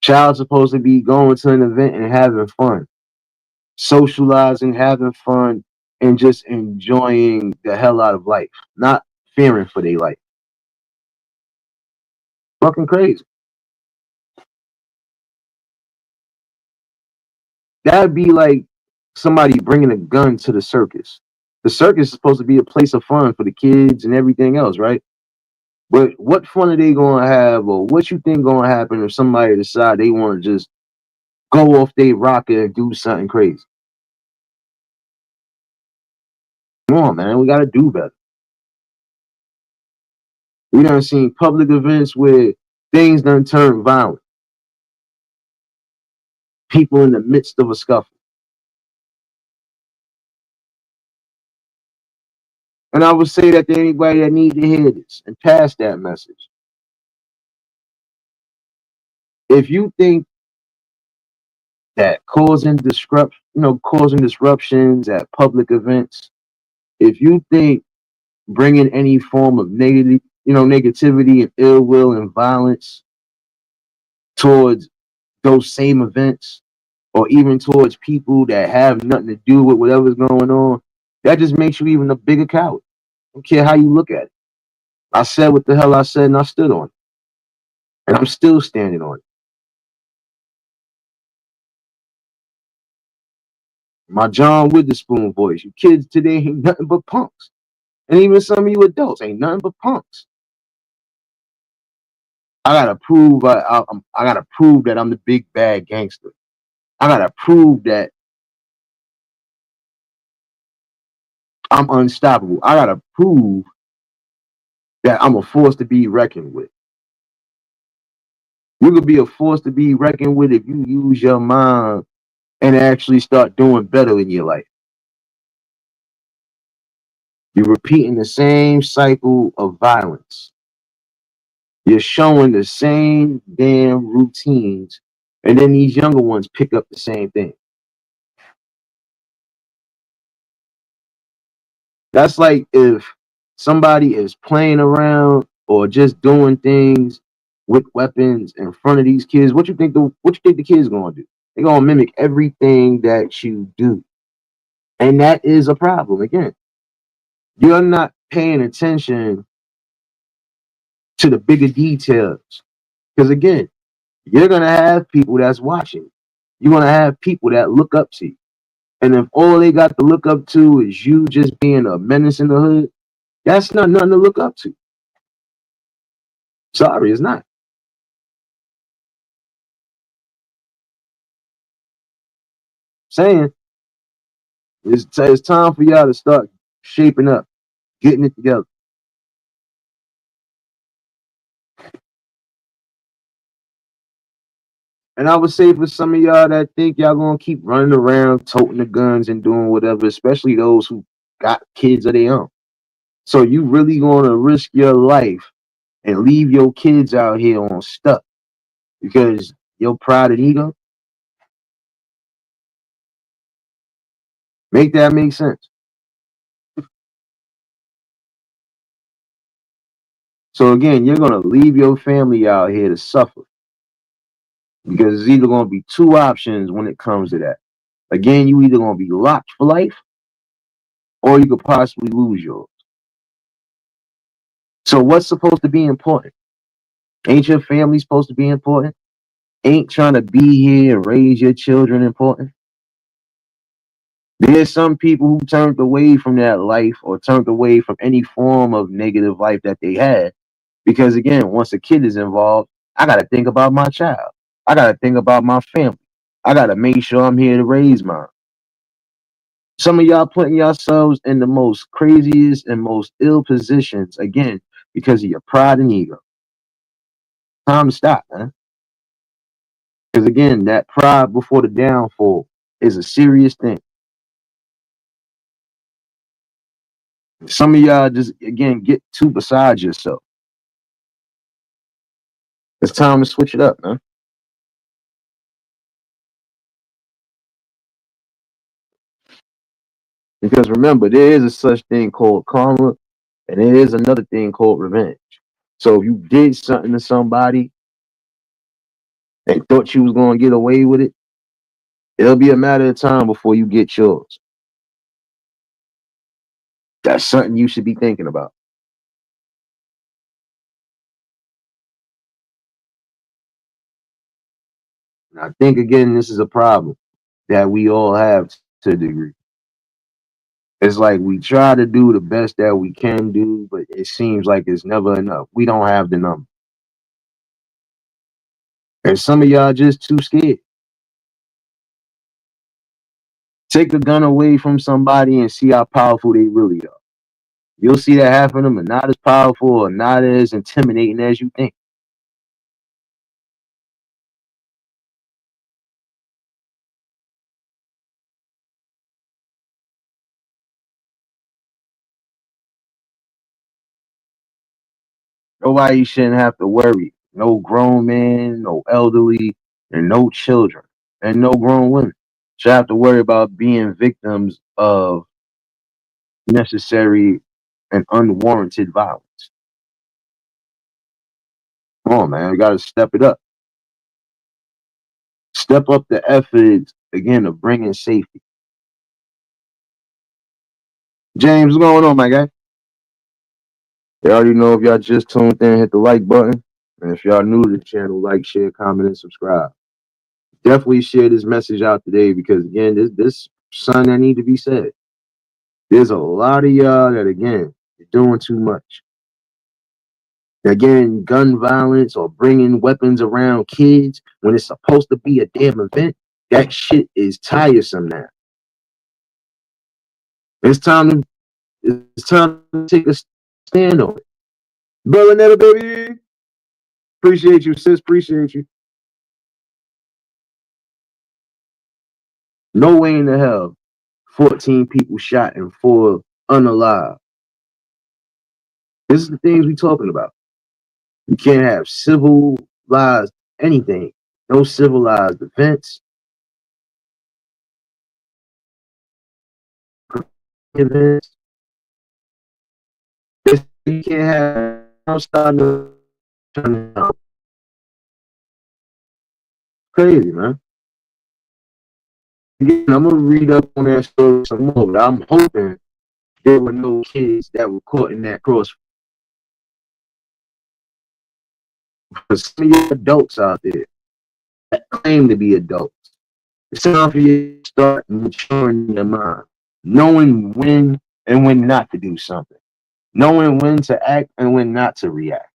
Child's supposed to be going to an event and having fun, socializing, having fun, and just enjoying the hell out of life, not fearing for their life. Fucking crazy. That'd be like somebody bringing a gun to the circus. The circus is supposed to be a place of fun for the kids and everything else, right? But what fun are they gonna have, or what you think gonna happen if somebody decide they want to just go off their rocker and do something crazy? Come on, man, we gotta do better. We done seen public events where things done turn violent. People in the midst of a scuffle. And I would say that to anybody that needs to hear this and pass that message. If you think that causing disruptions at public events, if you think bringing any form of negativity and ill will and violence towards those same events, or even towards people that have nothing to do with whatever's going on, that just makes you even a bigger coward. I don't care how you look at it. I said what the hell I said, and I stood on it, and I'm still standing on it. My John Witherspoon voice. You kids today ain't nothing but punks. And even some of you adults ain't nothing but punks. I gotta prove I gotta prove that I'm the big bad gangster. I gotta prove that I'm unstoppable. I gotta prove that I'm a force to be reckoned with. You could be a force to be reckoned with if you use your mind and actually start doing better in your life. You're repeating the same cycle of violence. You're showing the same damn routines, and then these younger ones pick up the same thing. That's like if somebody is playing around or just doing things with weapons in front of these kids. What you think the kids gonna do? They're gonna mimic everything that you do, and that is a problem. Again, you're not paying attention to the bigger details, because again, you're gonna have people that's watching. You're gonna have people that look up to you. And if all they got to look up to is you just being a menace in the hood, that's not nothing to look up to. Sorry, it's not. Saying it's time for y'all to start shaping up, getting it together. And I would say for some of y'all that think y'all gonna keep running around toting the guns and doing whatever, especially those who got kids of their own. So you really gonna risk your life and leave your kids out here on stuck because your pride and ego? Make that make sense. So again, you're gonna leave your family out here to suffer because it's either gonna be two options when it comes to that. Again, you either gonna be locked for life or you could possibly lose yours. So what's supposed to be important? Ain't your family supposed to be important? Ain't trying to be here and raise your children important? There's some people who turned away from that life or turned away from any form of negative life that they had because again, once a kid is involved, I got to think about my child. I got to think about my family. I got to make sure I'm here to raise mine. Some of y'all putting yourselves in the most craziest and most ill positions again because of your pride and ego. Time to stop, man. Because again, that pride before the downfall is a serious thing. Some of y'all just again get too beside yourself. It's time to switch it up, man. Because remember, there is a such thing called karma, and there is another thing called revenge. So if you did something to somebody and thought you was gonna get away with it, it'll be a matter of time before you get yours. That's something you should be thinking about. And I think again, this is a problem that we all have to a degree. It's like we try to do the best that we can do, but it seems like it's never enough. We don't have the number. And some of y'all just too scared. Take a gun away from somebody and see how powerful they really are. You'll see that half of them are not as powerful or not as intimidating as you think. Nobody shouldn't have to worry. No grown man, no elderly, and no children, and no grown women should have to worry about being victims of necessary and unwarranted violence. Come on, man, we gotta step it up. Step up the efforts again of bringing safety. James, what's going on, my guy? You already know if y'all just tuned in, hit the like button. And if y'all new to the channel, like, share, comment, and subscribe. Definitely share this message out today because again, this something that need to be said. There's a lot of y'all that again, you're doing too much. Again, gun violence or bringing weapons around kids when it's supposed to be a damn event. That shit is tiresome now. It's time to it's time to take a stand on it. Bellinetta, baby. Appreciate you, sis. Appreciate you. No way in the hell 14 people shot and 4 unalive. This is the things we talking about. You can't have civilized anything. No civilized events. Events. You can't have outside the crazy, man. Again, I'm gonna read up on that story some more, but I'm hoping there were no kids that were caught in that cross. For some of you adults out there that claim to be adults, it's time for you to start maturing your mind, knowing when and when not to do something, knowing when to act and when not to react.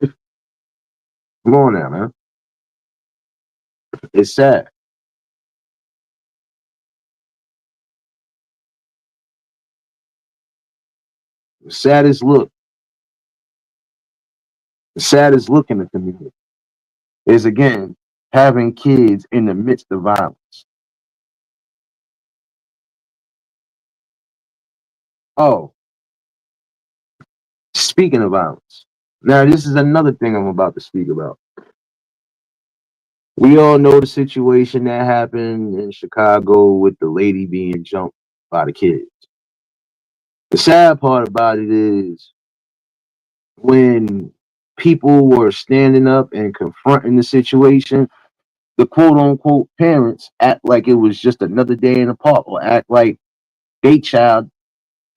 Come on now, man. It's sad. The saddest look The saddest look in the community is again having kids in the midst of violence. Oh, speaking of violence. Now, this is another thing I'm about to speak about. We all know the situation that happened in Chicago with the lady being jumped by the kids. The sad part about it is when people were standing up and confronting the situation, the quote unquote parents act like it was just another day in the park or act like their child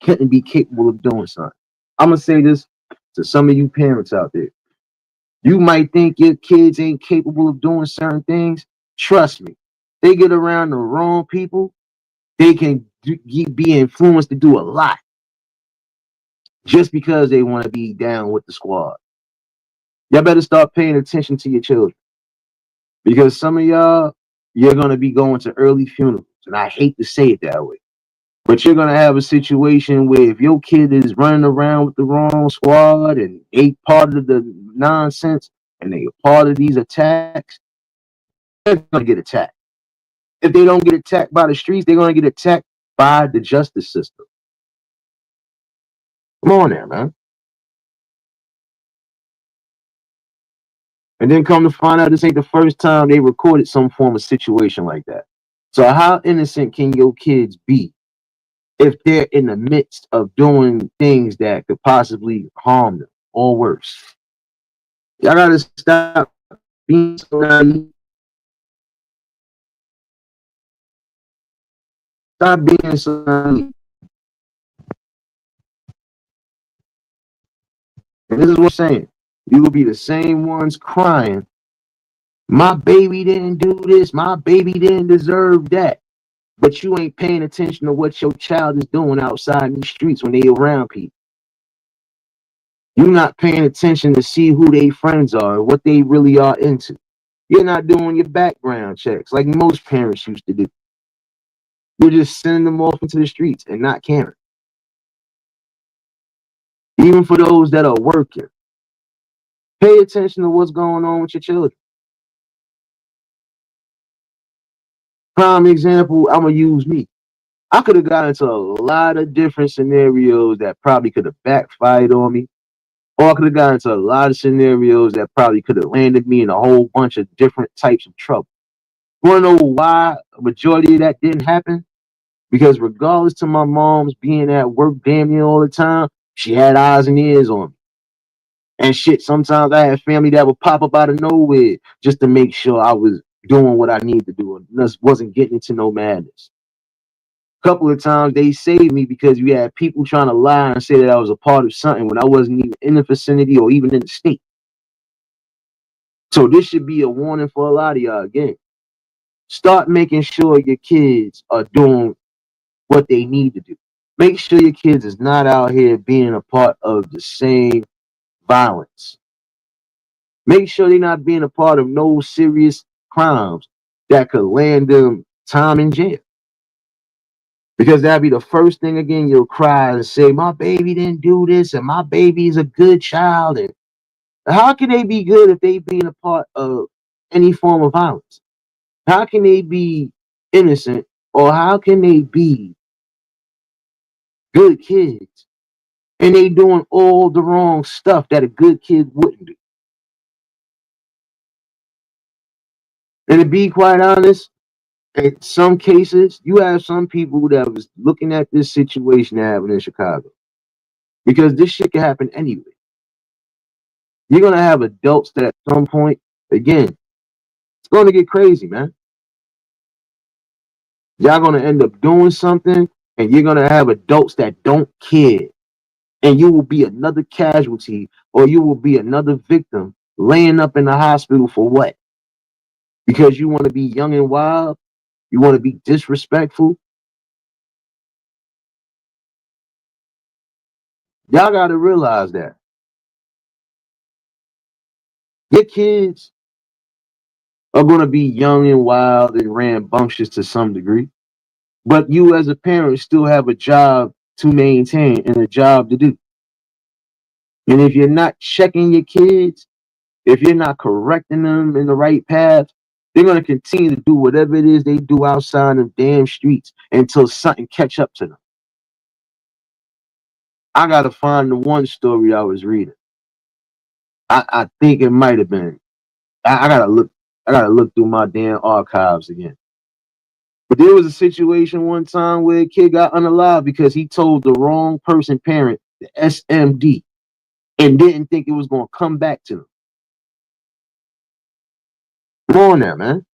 couldn't be capable of doing something. I'm gonna say this to some of you parents out there. You might think your kids ain't capable of doing certain things. Trust me, they get around the wrong people, they can be influenced to do a lot just because they want to be down with the squad. Y'all better start paying attention to your children because some of y'all, you're going to be going to early funerals. And I hate to say it that way. But you're gonna have a situation where if your kid is running around with the wrong squad and they part of the nonsense and they are part of these attacks, they're gonna get attacked. If they don't get attacked by the streets, they're gonna get attacked by the justice system. Come on there, man. And then come to find out this ain't the first time they recorded some form of situation like that. So how innocent can your kids be if they're in the midst of doing things that could possibly harm them or worse? Y'all gotta stop being so naive. Stop being so naive. And this is what I'm saying. You will be the same ones crying, my baby didn't do this, my baby didn't deserve that. But you ain't paying attention to what your child is doing outside in these streets when they around people. You're not paying attention to see who they friends are, what they really are into. You're not doing your background checks like most parents used to do. You're just sending them off into the streets and not caring. Even for those that are working, pay attention to what's going on with your children. Prime example, I'm gonna use me. I could have got into a lot of different scenarios that probably could have backfired on me, or I could have got into a lot of scenarios that probably could have landed me in a whole bunch of different types of trouble. You wanna know why a majority of that didn't happen? Because regardless to my mom's being at work damn near all the time, she had eyes and ears on me. And shit, sometimes I had family that would pop up out of nowhere just to make sure I was doing what I needed to do and just wasn't getting into no madness. A couple of times they saved me because you had people trying to lie and say that I was a part of something when I wasn't even in the vicinity or even in the state. So this should be a warning for a lot of y'all again. Start making sure your kids are doing what they need to do. Make sure your kids is not out here being a part of the same violence. Make sure they're not being a part of no serious crimes that could land them time in jail. Because that'd be the first thing again you'll cry and say, my baby didn't do this and my baby is a good child. And how can they be good if they being a part of any form of violence? How can they be innocent or how can they be good kids and they doing all the wrong stuff that a good kid wouldn't do? And to be quite honest, in some cases, you have some people that was looking at this situation happening in Chicago because this shit can happen anyway. You're gonna have adults that at some point, again, it's gonna get crazy, man. Y'all gonna end up doing something, and you're gonna have adults that don't care, and you will be another casualty, or you will be another victim laying up in the hospital for what? Because you want to be young and wild, you want to be disrespectful. Y'all gotta realize that your kids are gonna be young and wild and rambunctious to some degree. But you as a parent still have a job to maintain and a job to do. And if you're not checking your kids, if you're not correcting them in the right path, they're going to continue to do whatever it is they do outside of damn streets until something catch up to them. I got to find the one story I was reading. I think it might have been. I gotta look. I gotta look through my damn archives again. But there was a situation one time where a kid got unalived because he told the wrong person parent the SMD and didn't think it was gonna come back to him. Come on now, man.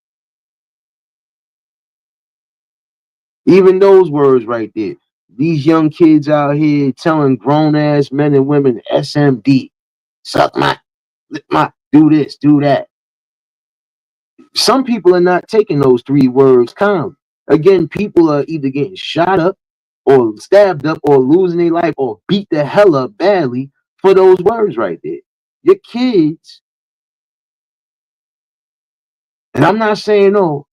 Even those words right there. These young kids out here telling grown ass men and women SMD, suck my, lick my, do this, do that. Some people are not taking those three words calmly. Again, people are either getting shot up or stabbed up or losing their life or beat the hell up badly for those words right there. Your kids, and I'm not saying no,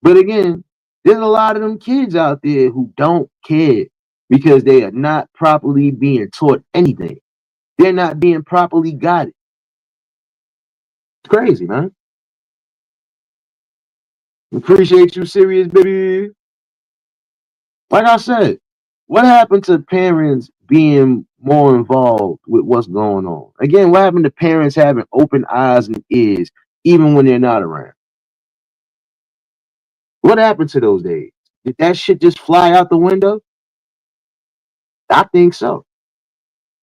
but again, there's a lot of them kids out there who don't care because they are not properly being taught anything. They're not being properly guided. It's crazy, man. Appreciate you, serious baby. Like I said, what happened to parents being more involved with what's going on? Again, what happened to parents having open eyes and ears even when they're not around? What happened to those days? Did that shit just fly out the window? I think so.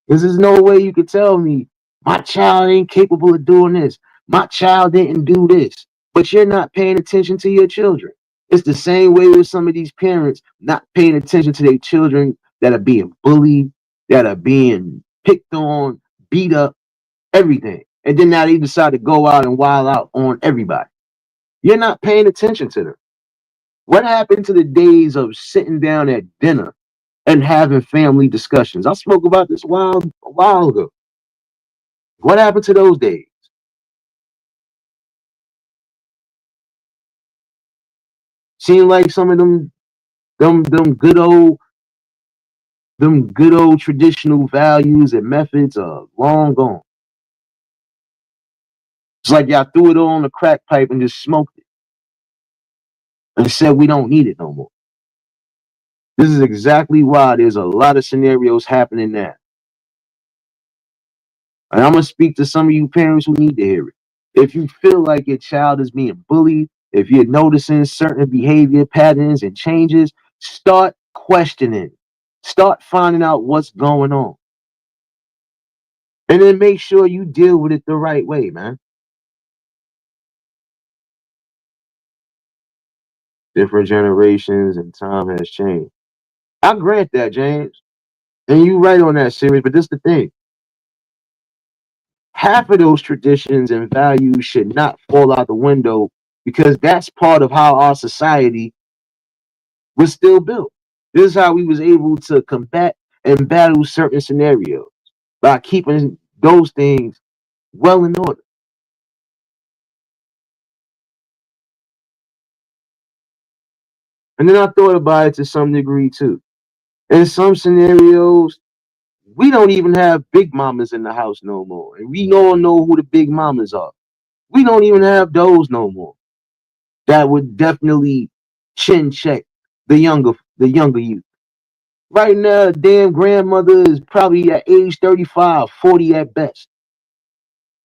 Because there's no way you could tell me my child ain't capable of doing this. My child didn't do this. But you're not paying attention to your children. It's the same way with some of these parents not paying attention to their children that are being bullied, that are being picked on, beat up, everything. And then now they decide to go out and wild out on everybody. You're not paying attention to them. What happened to the days of sitting down at dinner and having family discussions? I spoke about this a while ago. What happened to those days? Seemed like some of them good old traditional values and methods are long gone. It's like y'all threw it all on the crack pipe and just smoked it and said we don't need it no more. This is exactly why there's a lot of scenarios happening now. And I'm gonna speak to some of you parents who need to hear it. If you feel like your child is being bullied, if you're noticing certain behavior patterns and changes, start questioning. Start finding out what's going on. And then make sure you deal with it the right way, man. Different generations and time has changed. I grant that, James. And you right on that series, but this is the thing. Half of those traditions and values should not fall out the window because that's part of how our society was still built. This is how we was able to combat and battle certain scenarios by keeping those things well in order. And then I thought about it to some degree too. In some scenarios, we don't even have big mamas in the house no more. And we all know who the big mamas are. We don't even have those no more. That would definitely chin check the younger youth. Right now, damn grandmother is probably at age 35, 40 at best.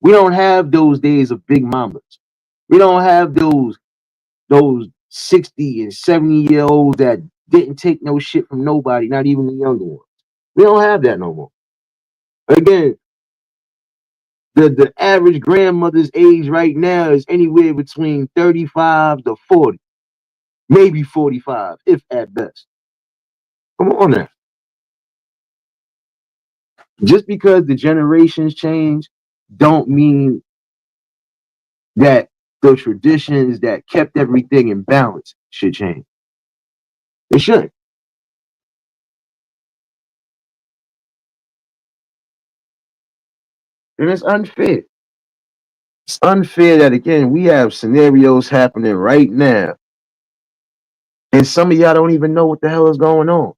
We don't have those days of big mamas. We don't have those 60 and 70-year olds that didn't take no shit from nobody, not even the younger ones. We don't have that no more. Again, the average grandmother's age right now is anywhere between 35 to 40, maybe 45, if at best. Come on now. Just because the generations change, don't mean that the traditions that kept everything in balance should change. It should. And it's unfair. It's unfair that again we have scenarios happening right now, and some of y'all don't even know what the hell is going on.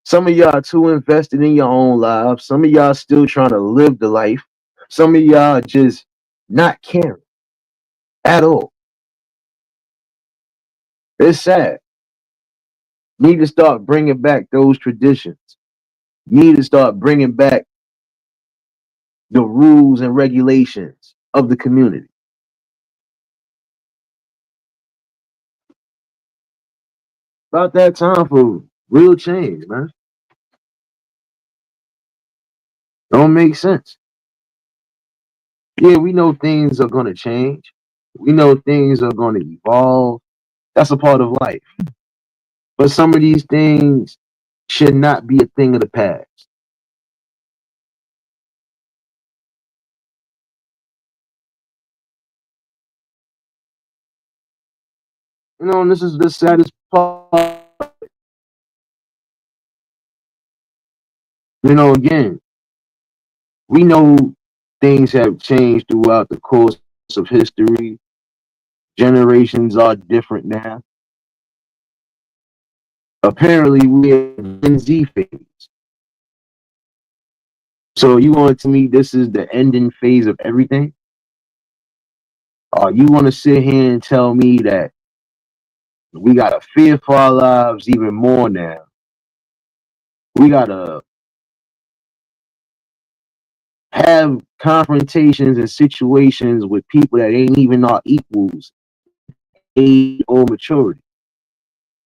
Some of y'all too invested in your own lives. Some of y'all still trying to live the life. Some of y'all just not caring at all. It's sad. Need to start bringing back those traditions. Need to start bringing back the rules and regulations of the community. About that time for real change, man. Don't make sense. Yeah, we know things are going to change. We know things are going to evolve. That's a part of life. But some of these things should not be a thing of the past. You know, and this is the saddest part. You know, again, we know things have changed throughout the course of history. Generations are different now. Apparently, we're in Gen Z phase. So you want to me this is the ending phase of everything? Or you want to sit here and tell me that we gotta fear for our lives even more now? We gotta have confrontations and situations with people that ain't even our equals, age or maturity.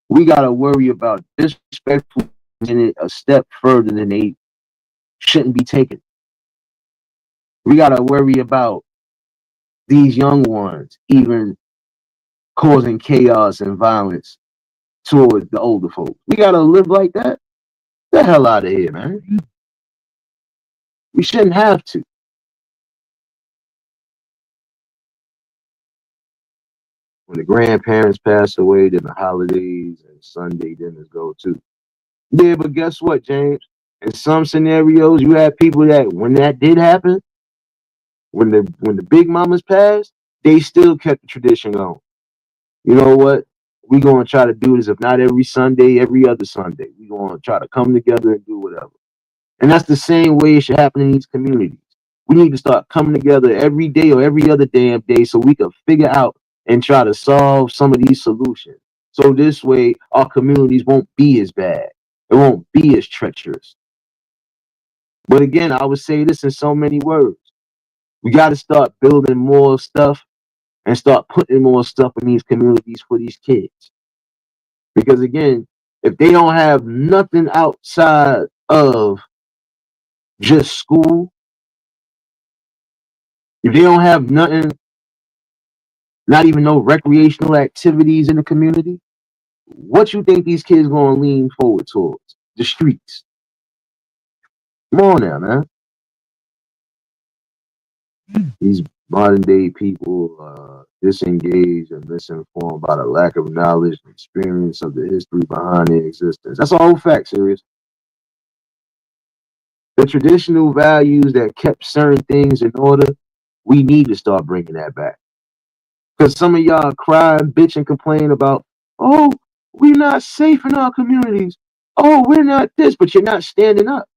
We gotta worry about disrespectful in it a step further than they shouldn't be taken. We gotta worry about these young ones even causing chaos and violence towards the older folks. We gotta live like that. The hell out of here, man. We shouldn't have to. When the grandparents pass away, then the holidays and Sunday dinners go too. Yeah, but guess what, James? In some scenarios, you had people that when that did happen, when the big mamas passed, they still kept the tradition going. You know what? We gonna try to do this if not every Sunday, every other Sunday. We gonna try to come together and do whatever. And that's the same way it should happen in these communities. We need to start coming together every day or every other damn day so we can figure out and try to solve some of these solutions. So this way our communities won't be as bad. It won't be as treacherous. But again, I would say this in so many words. We got to start building more stuff and start putting more stuff in these communities for these kids. Because again, if they don't have nothing outside of just school, if they don't have nothing, not even no recreational activities in the community, what you think these kids gonna lean forward towards? The streets. Come on now, man. These modern day people disengaged and misinformed by the lack of knowledge and experience of the history behind their existence. That's a whole fact, serious. The traditional values that kept certain things in order, we need to start bringing that back. Because some of y'all cry and bitch and complain about, oh, we're not safe in our communities. Oh, we're not this, but you're not standing up.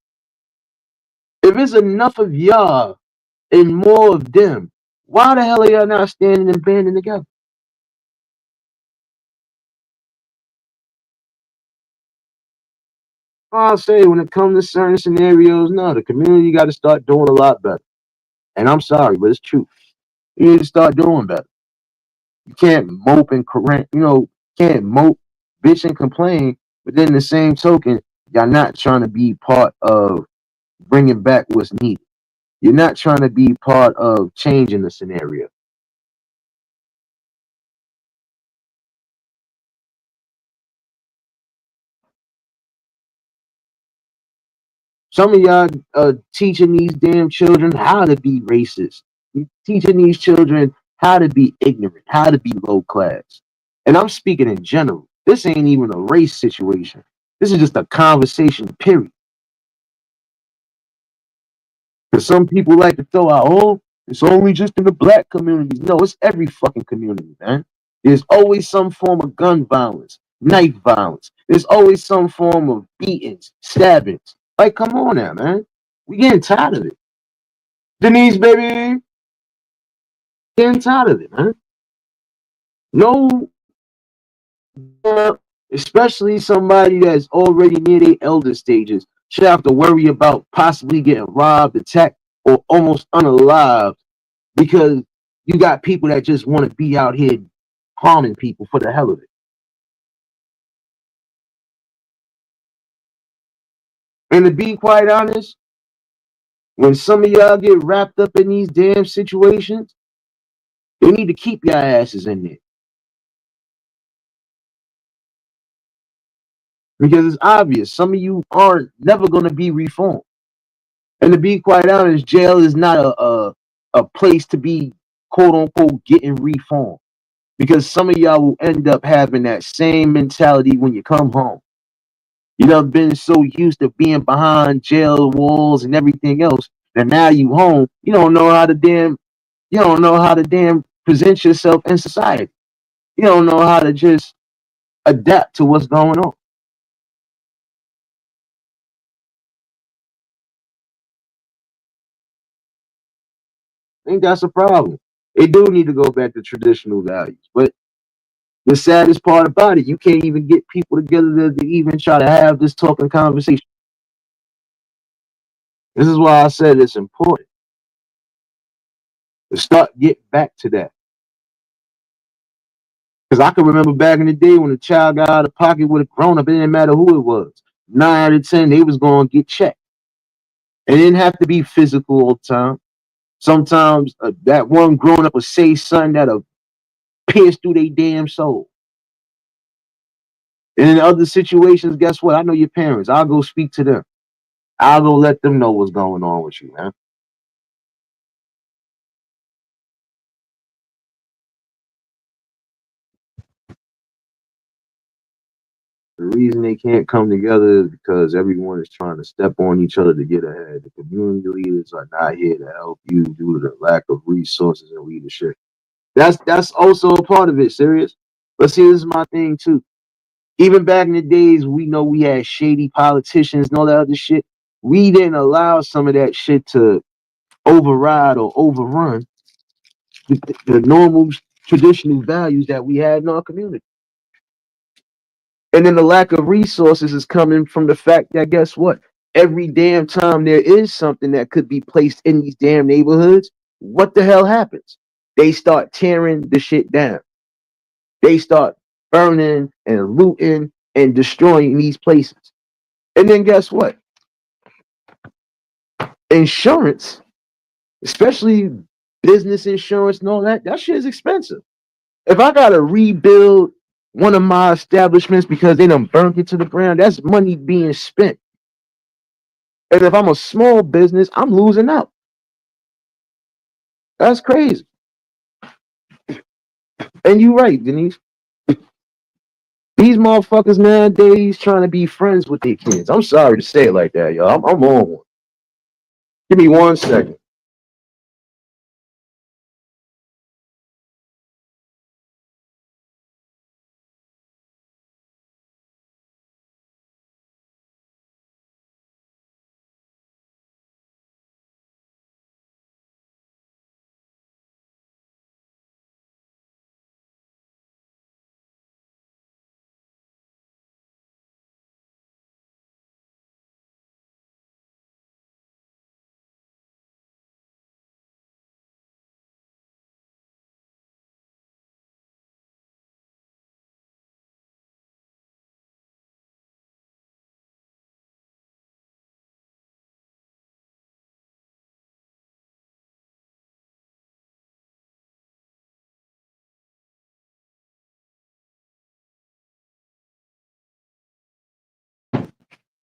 If it's enough of y'all and more of them, why the hell are y'all not standing and banding together? I'll say when it comes to certain scenarios, no, the community got to start doing a lot better. And I'm sorry, but it's true. You need to start doing better. You can't mope and correct, can't mope, bitch and complain, but then the same token, y'all not trying to be part of bringing back what's needed. You're not trying to be part of changing the scenario. Some of y'all teaching these damn children how to be racist. You teaching these children how to be ignorant, how to be low class. And I'm speaking in general. This ain't even a race situation. This is just a conversation, period. Because some people like to throw out, oh, it's only just in the black communities. No, it's every fucking community, man. There's always some form of gun violence, knife violence. There's always some form of beatings, stabbings. Like, come on now, man. We getting tired of it. Denise, baby, getting tired of it, man. No, especially somebody that's already near their elder stages should have to worry about possibly getting robbed, attacked, or almost unalived because you got people that just want to be out here harming people for the hell of it. And to be quite honest, when some of y'all get wrapped up in these damn situations, they need to keep your asses in there. Because it's obvious some of you aren't never going to be reformed. And to be quite honest, jail is not a place to be quote unquote getting reformed. Because some of y'all will end up having that same mentality when you come home. You know, been so used to being behind jail walls and everything else that now you home, you don't know how to damn present yourself in society. You don't know how to just adapt to what's going on. I think that's a problem. They do need to go back to traditional values. But the saddest part about it, you can't even get people together to even try to have this talking conversation. This is why I said it's important to start getting back to that. Because I can remember back in the day when a child got out of pocket with a grown up, it didn't matter who it was. 9 out of 10, they was going to get checked. It didn't have to be physical all the time. Sometimes that one grown up would say something that'll pierce through their damn soul. And in other situations, guess what? I know your parents. I'll go speak to them. I'll go let them know what's going on with you, man. The reason they can't come together is because everyone is trying to step on each other to get ahead. The community leaders are not here to help you due to the lack of resources and leadership. That's also a part of it, serious. But see, this is my thing too. Even back in the days, we know we had shady politicians and all that other shit. We didn't allow some of that shit to override or overrun the normal traditional values that we had in our community. And then the lack of resources is coming from the fact that guess what? Every damn time there is something that could be placed in these damn neighborhoods, what the hell happens? They start tearing the shit down. They start burning and looting and destroying these places. And then guess what? Insurance, especially business insurance and all that, that shit is expensive. If I gotta rebuild one of my establishments because they done burnt it to the ground, that's money being spent. And if I'm a small business, I'm losing out. That's crazy. And you're right, Denise. These motherfuckers nowadays trying to be friends with their kids. I'm sorry to say it like that, y'all. I'm on one. Give me 1 second.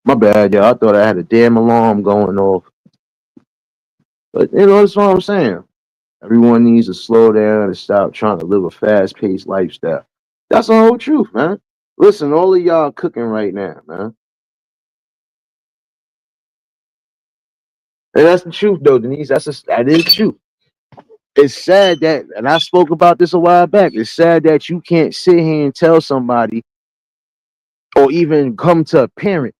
My bad, y'all. I thought I had a damn alarm going off. But you know, that's what I'm saying. Everyone needs to slow down and stop trying to live a fast paced lifestyle. That's the whole truth, man. Listen, all of y'all cooking right now, man. And that's the truth, though, Denise. That is true. It's sad that, and I spoke about this a while back. It's sad that you can't sit here and tell somebody or even come to a parent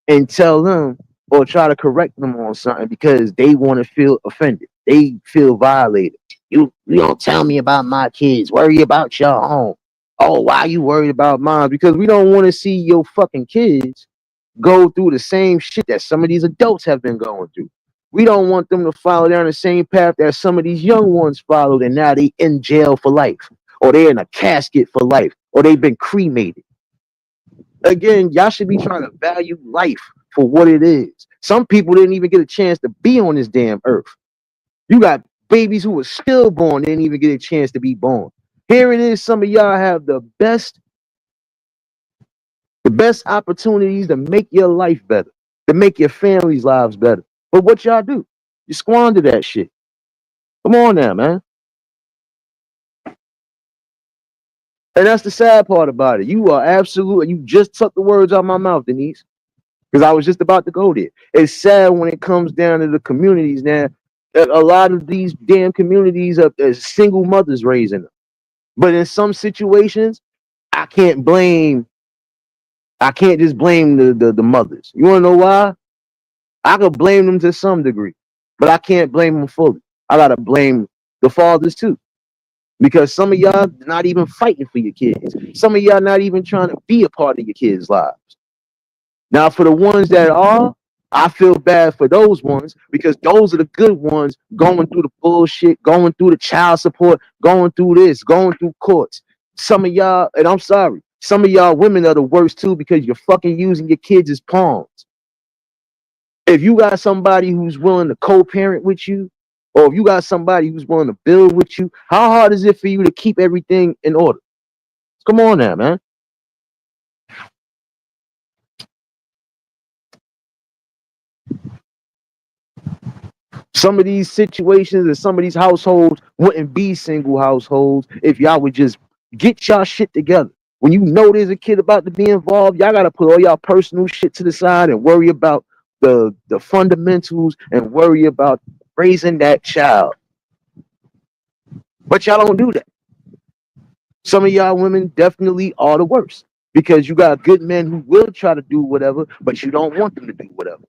and tell them or try to correct them on something because they want to feel offended. They feel violated. You don't tell me about my kids. Worry about your own. Oh, why you worried about mine? Because we don't want to see your fucking kids go through the same shit that some of these adults have been going through. We don't want them to follow down the same path that some of these young ones followed, and now they in jail for life, or they're in a casket for life, or they've been cremated. Again, y'all should be trying to value life for what it is. Some people didn't even get a chance to be on this damn earth. You got babies who were stillborn, didn't even get a chance to be born. Here it is, some of y'all have the best opportunities to make your life better, to make your family's lives better. But what y'all do? You squander that shit. Come on now, man. And that's the sad part about it. You are absolutely, you just took the words out of my mouth, Denise, because I was just about to go there. It's sad when it comes down to the communities now. A lot of these damn communities are single mothers raising them. But in some situations, I can't just blame the mothers. You wanna know why? I could blame them to some degree, but I can't blame them fully. I gotta blame the fathers too. Because some of y'all not even fighting for your kids. Some of y'all not even trying to be a part of your kids' lives. Now, for the ones that are, I feel bad for those ones because those are the good ones going through the bullshit, going through the child support, going through this, going through courts. Some of y'all, and I'm sorry, some of y'all women are the worst too because you're fucking using your kids as pawns. If you got somebody who's willing to co-parent with you, or if you got somebody who's willing to build with you, how hard is it for you to keep everything in order? Come on now, man. Some of these situations and some of these households wouldn't be single households if y'all would just get y'all shit together. When you know there's a kid about to be involved, y'all gotta put all y'all personal shit to the side and worry about the fundamentals and worry about raising that child. But y'all don't do that. Some of y'all women definitely are the worst because you got good men who will try to do whatever, but you don't want them to do whatever.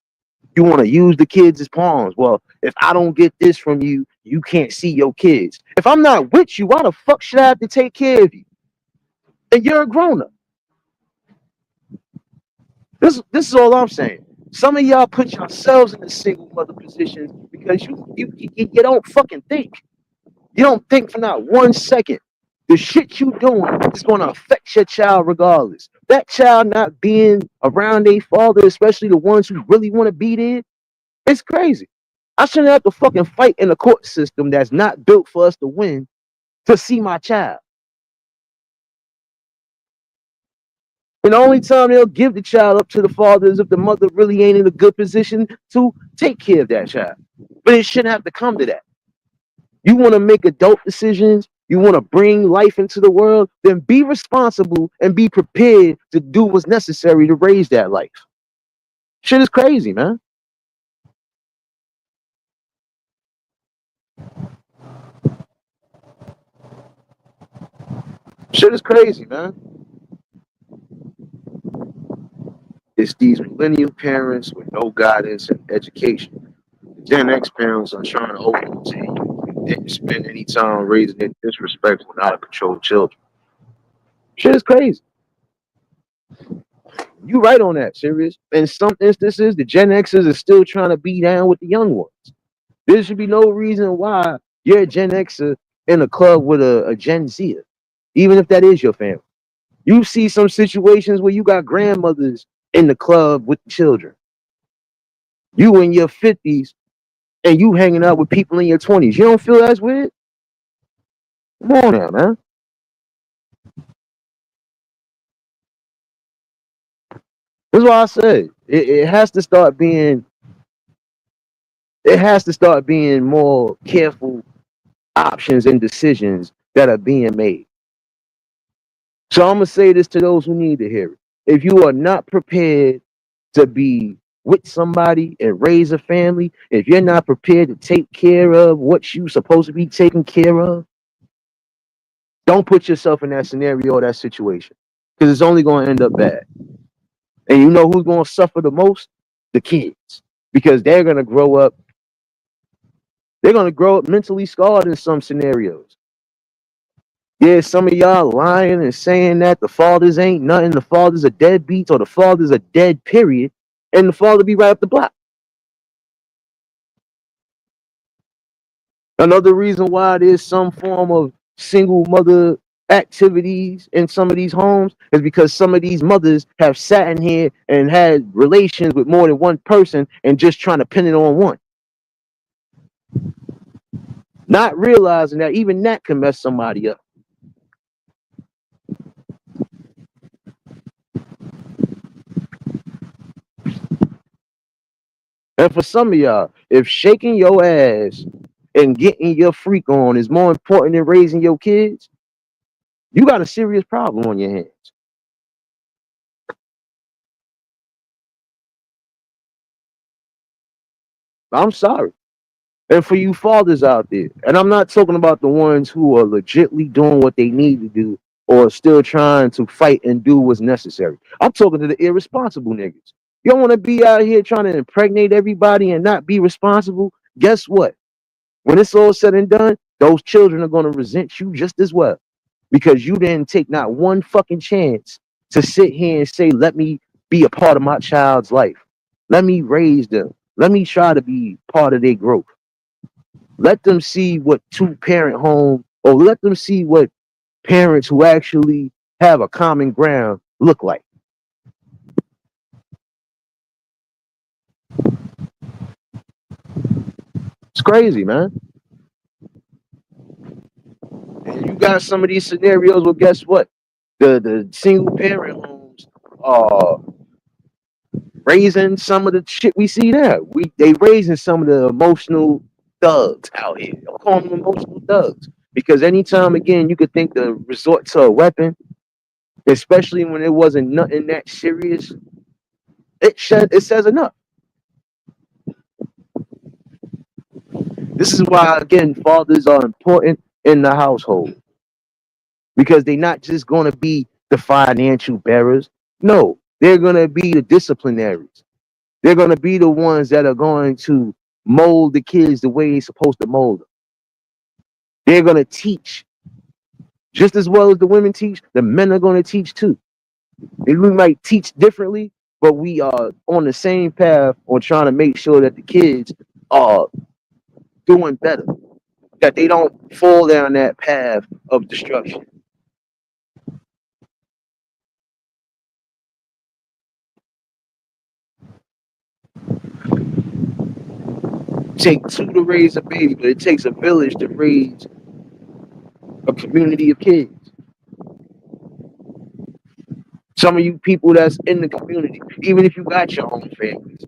You want to use the kids as pawns. Well, if I don't get this from you, you can't see your kids. If I'm not with you, why the fuck should I have to take care of you? And you're a grown up. This is all I'm saying. Some of y'all put yourselves in the single mother positions because you don't fucking think. You don't think for not 1 second. The shit you doing is going to affect your child regardless. That child not being around their father, especially the ones who really want to be there, it's crazy. I shouldn't have to fucking fight in a court system that's not built for us to win to see my child. And the only time they'll give the child up to the father is if the mother really ain't in a good position to take care of that child. But it shouldn't have to come to that. You want to make adult decisions, you want to bring life into the world, then be responsible and be prepared to do what's necessary to raise that life. Shit is crazy, man. Shit is crazy, man. It's these millennial parents with no guidance and education. The Gen X parents are trying to overtake and didn't spend any time raising their disrespectful and out of control children. Shit is crazy. You right on that, serious. In some instances, the Gen Xers are still trying to be down with the young ones. There should be no reason why you're a Gen Xer in a club with a Gen Zer, even if that is your family. You see some situations where you got grandmothers in the club with children. You in your 50s and you hanging out with people in your 20s. You don't feel that's weird? Come on now, man. That's why I said it has to start being more careful options and decisions that are being made. So I'm gonna say this to those who need to hear it. If you are not prepared to be with somebody and raise a family, if you're not prepared to take care of what you're supposed to be taking care of, don't put yourself in that scenario or that situation because it's only going to end up bad. And you know who's going to suffer the most? The kids. Because they're going to grow up. They're going to grow up mentally scarred in some scenarios. Yeah, some of y'all lying and saying that the fathers ain't nothing, the fathers are deadbeats, or the fathers are dead, period. And the father be right up the block. Another reason why there's some form of single mother activities in some of these homes is because some of these mothers have sat in here and had relations with more than one person and just trying to pin it on one. Not realizing that even that can mess somebody up. And for some of y'all, if shaking your ass and getting your freak on is more important than raising your kids, you got a serious problem on your hands. I'm sorry. And for you fathers out there, and I'm not talking about the ones who are legitly doing what they need to do or still trying to fight and do what's necessary. I'm talking to the irresponsible niggas. You don't want to be out here trying to impregnate everybody and not be responsible. Guess what? When it's all said and done, those children are going to resent you just as well because you didn't take not one fucking chance to sit here and say, let me be a part of my child's life. Let me raise them. Let me try to be part of their growth. Let them see what two-parent home, or let them see what parents who actually have a common ground look like. It's crazy, man. And you got some of these scenarios. Well, guess what? The single parent homes are raising some of the shit we see there. They raising some of the emotional thugs out here. I'm calling them emotional thugs because anytime again you could think to resort to a weapon, especially when it wasn't nothing that serious, it says enough. This is why again fathers are important in the household because they're not just going to be the financial bearers. No, they're going to be the disciplinaries. They're going to be the ones that are going to mold the kids the way they're supposed to mold them. They're going to teach just as well as the women teach. The men are going to teach too. We might teach differently, but we are on the same path on trying to make sure that the kids are doing better, that they don't fall down that path of destruction. Take two to raise a baby, but it takes a village to raise a community of kids. Some of you people that's in the community, even if you got your own families,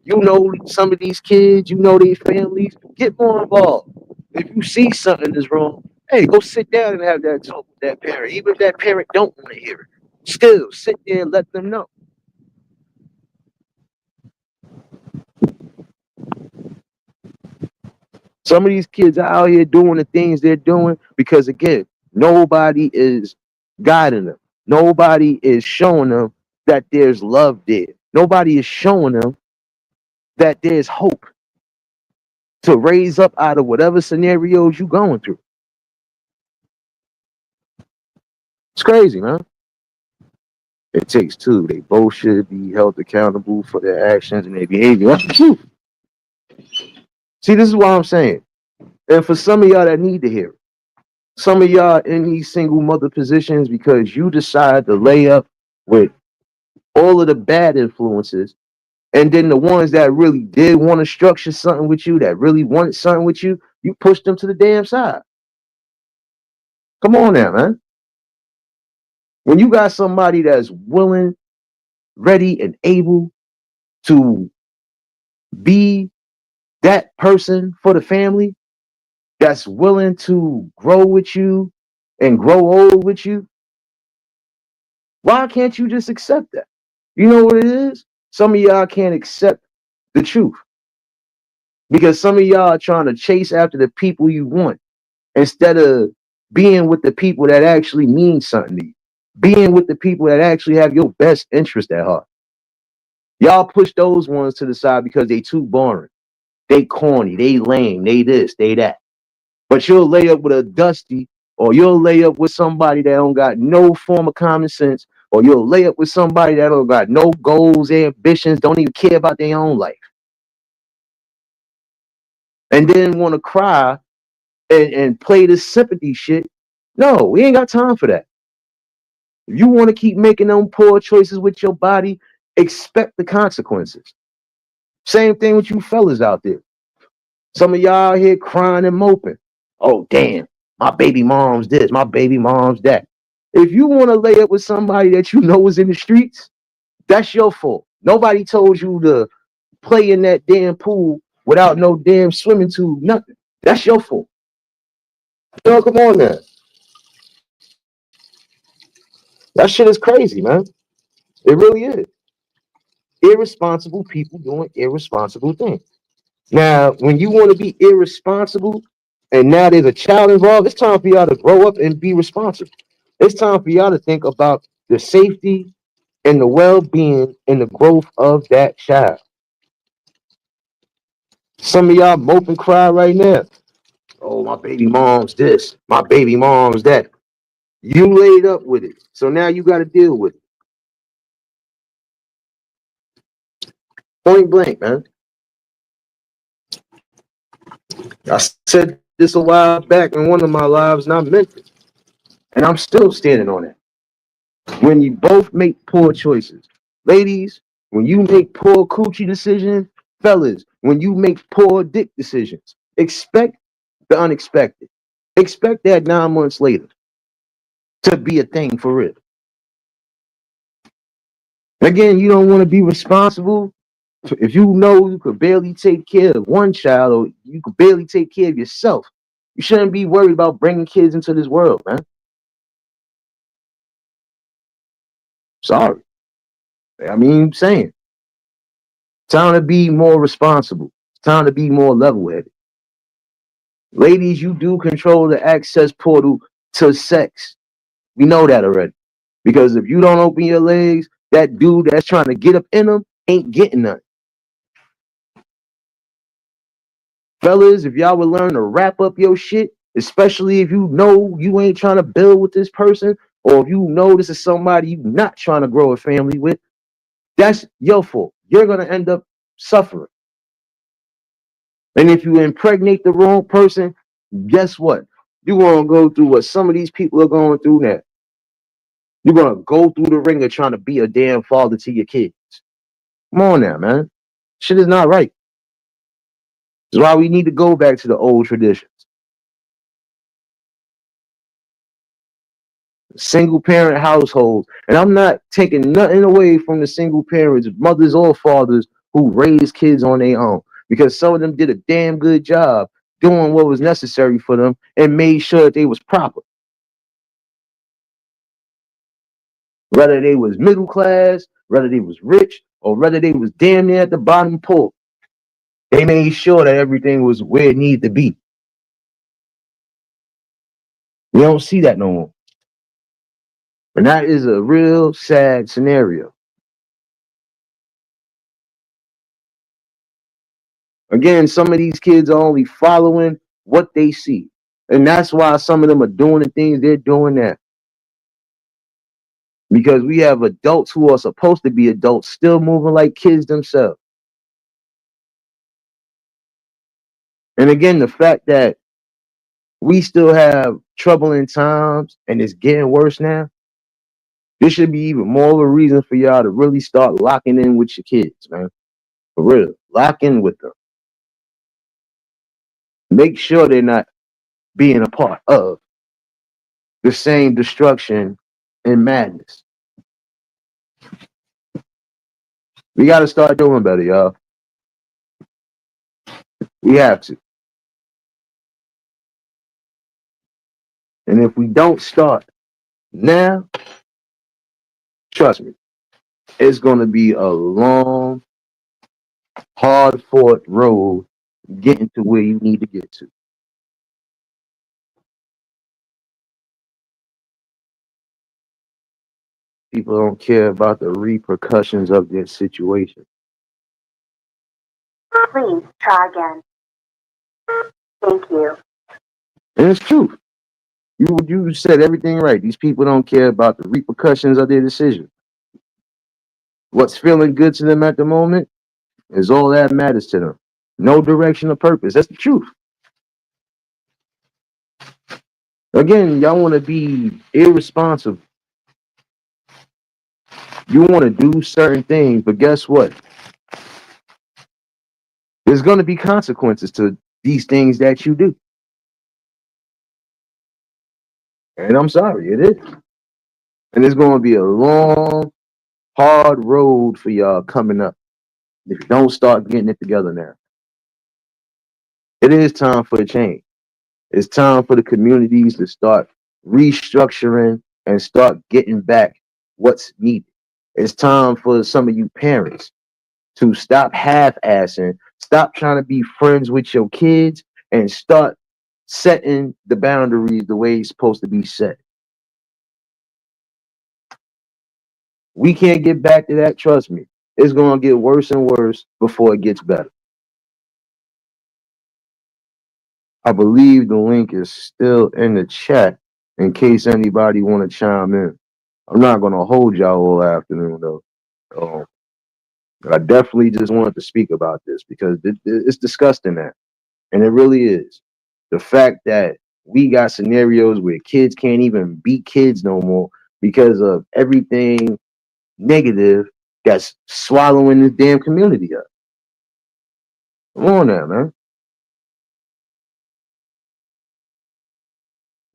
you know some of these kids, you know their families, get more involved. If you see something is wrong, hey, go sit down and have that talk with that parent. Even if that parent don't want to hear it, still sit there and let them know. Some of these kids are out here doing the things they're doing because, again, nobody is guiding them. Nobody is showing them that there's love there. Nobody is showing them that there's hope to raise up out of whatever scenarios you're going through. It's crazy, man. It takes two. They both should be held accountable for their actions and their behavior. That's the truth. See, this is what I'm saying. And for some of y'all that need to hear it, some of y'all in these single mother positions because you decide to lay up with all of the bad influences, and then the ones that really did want to structure something with you, that really wanted something with you push them to the damn side. Come on now, man. When you got somebody that's willing, ready, and able to be that person for the family, that's willing to grow with you and grow old with you, why can't you just accept that? You know what it is? Some of y'all can't accept the truth because some of y'all are trying to chase after the people you want instead of being with the people that actually mean something to you, being with the people that actually have your best interest at heart. Y'all push those ones to the side because they too boring. They corny, they lame, they this, they that. But you'll lay up with a dusty, or you'll lay up with somebody that don't got no form of common sense, or you'll lay up with somebody that don't got no goals, ambitions, don't even care about their own life. And then want to cry and play this sympathy shit. No, we ain't got time for that. If you want to keep making them poor choices with your body, expect the consequences. Same thing with you fellas out there. Some of y'all out here crying and moping. Oh, damn, my baby mom's this, my baby mom's that. If you want to lay up with somebody that you know is in the streets, that's your fault. Nobody told you to play in that damn pool without no damn swimming tube, nothing. That's your fault. Yo, come on now. That shit is crazy, man. It really is. Irresponsible people doing irresponsible things. Now, when you want to be irresponsible and now there's a child involved, it's time for y'all to grow up and be responsible. It's time for y'all to think about the safety and the well-being and the growth of that child. Some of y'all mope and cry right now. Oh, my baby mom's this, my baby mom's that. You laid up with it. So now you got to deal with it. Point blank, man. I said this a while back in one of my lives, and I meant it. And I'm still standing on it. When you both make poor choices. Ladies, when you make poor coochie decisions, fellas, when you make poor dick decisions, expect the unexpected. Expect that 9 months later to be a thing for real. Again, you don't want to be responsible. If you know you could barely take care of one child or you could barely take care of yourself, you shouldn't be worried about bringing kids into this world, man. Sorry. I mean, saying time to be more responsible. Time to be more level-headed. Ladies, you do control the access portal to sex. We know that already. Because if you don't open your legs, that dude that's trying to get up in them ain't getting none. Fellas, if y'all would learn to wrap up your shit, especially if you know you ain't trying to build with this person, or if you know this is somebody you not trying to grow a family with, that's your fault. You're gonna end up suffering. And if you impregnate the wrong person, guess what? You're gonna go through what some of these people are going through now. You're gonna go through the ringer trying to be a damn father to your kids. Come on now, man. Shit is not right. That's why we need to go back to the old traditions. Single parent household. And I'm not taking nothing away from the single parents, mothers or fathers who raise kids on their own. Because some of them did a damn good job doing what was necessary for them and made sure that they was proper. Whether they was middle class, whether they was rich, or whether they was damn near at the bottom poor. They made sure that everything was where it needed to be. We don't see that no more. And that is a real sad scenario. Again, some of these kids are only following what they see. And that's why some of them are doing the things they're doing now. Because we have adults who are supposed to be adults still moving like kids themselves. And again, the fact that we still have troubling times and it's getting worse now, this should be even more of a reason for y'all to really start locking in with your kids, man. For real. Lock in with them. Make sure they're not being a part of the same destruction and madness. We got to start doing better, y'all. We have to. And if we don't start now, trust me, it's going to be a long, hard fought road getting to where you need to get to. People don't care about the repercussions of their situation. Please try again. Thank you. And it's true. You said everything right. These people don't care about the repercussions of their decision. What's feeling good to them at the moment is all that matters to them. No direction or purpose. That's the truth. Again, y'all want to be irresponsible. You want to do certain things, but guess what? There's going to be consequences to these things that you do. And I'm sorry, it is. And it's going to be a long, hard road for y'all coming up if you don't start getting it together now. It is time for a change. It's time for the communities to start restructuring and start getting back what's needed. It's time for some of you parents to stop half-assing, stop trying to be friends with your kids, and start setting the boundaries the way it's supposed to be set. We can't get back to that, trust me. It's going to get worse and worse before it gets better. I believe the link is still in the chat in case anybody want to chime in. I'm not going to hold y'all all afternoon, though. I definitely just wanted to speak about this because it's disgusting that. And it really is. The fact that we got scenarios where kids can't even be kids no more because of everything negative that's swallowing this damn community up. Come on now, man.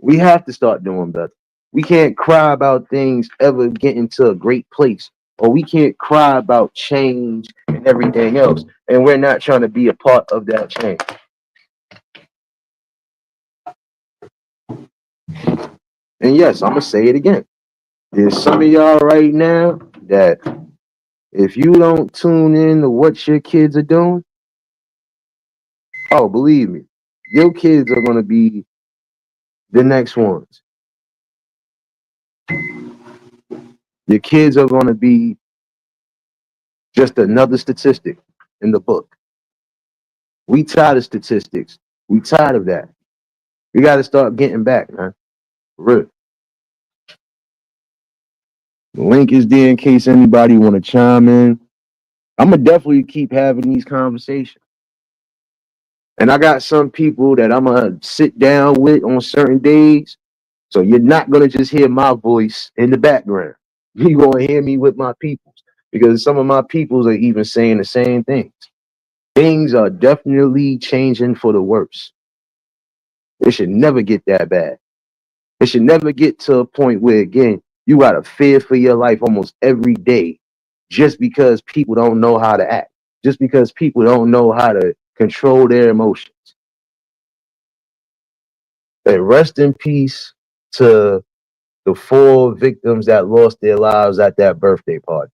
We have to start doing better. We can't cry about things ever getting to a great place, or we can't cry about change and everything else, and we're not trying to be a part of that change. And yes, I'm gonna say it again. There's some of y'all right now that if you don't tune in to what your kids are doing, oh, believe me, your kids are gonna be the next ones. Your kids are gonna be just another statistic in the book. We tired of statistics. We tired of that. We got to start getting back, man. For real. The link is there in case anybody want to chime in. I'm gonna definitely keep having these conversations. And I got some people that I'm gonna sit down with on certain days. So you're not gonna just hear my voice in the background. You're gonna hear me with my peoples because some of my peoples are even saying the same things. Things are definitely changing for the worse. It should never get that bad. It should never get to a point where, again, you got to fear for your life almost every day just because people don't know how to act, just because people don't know how to control their emotions. And rest in peace to the 4 victims that lost their lives at that birthday party.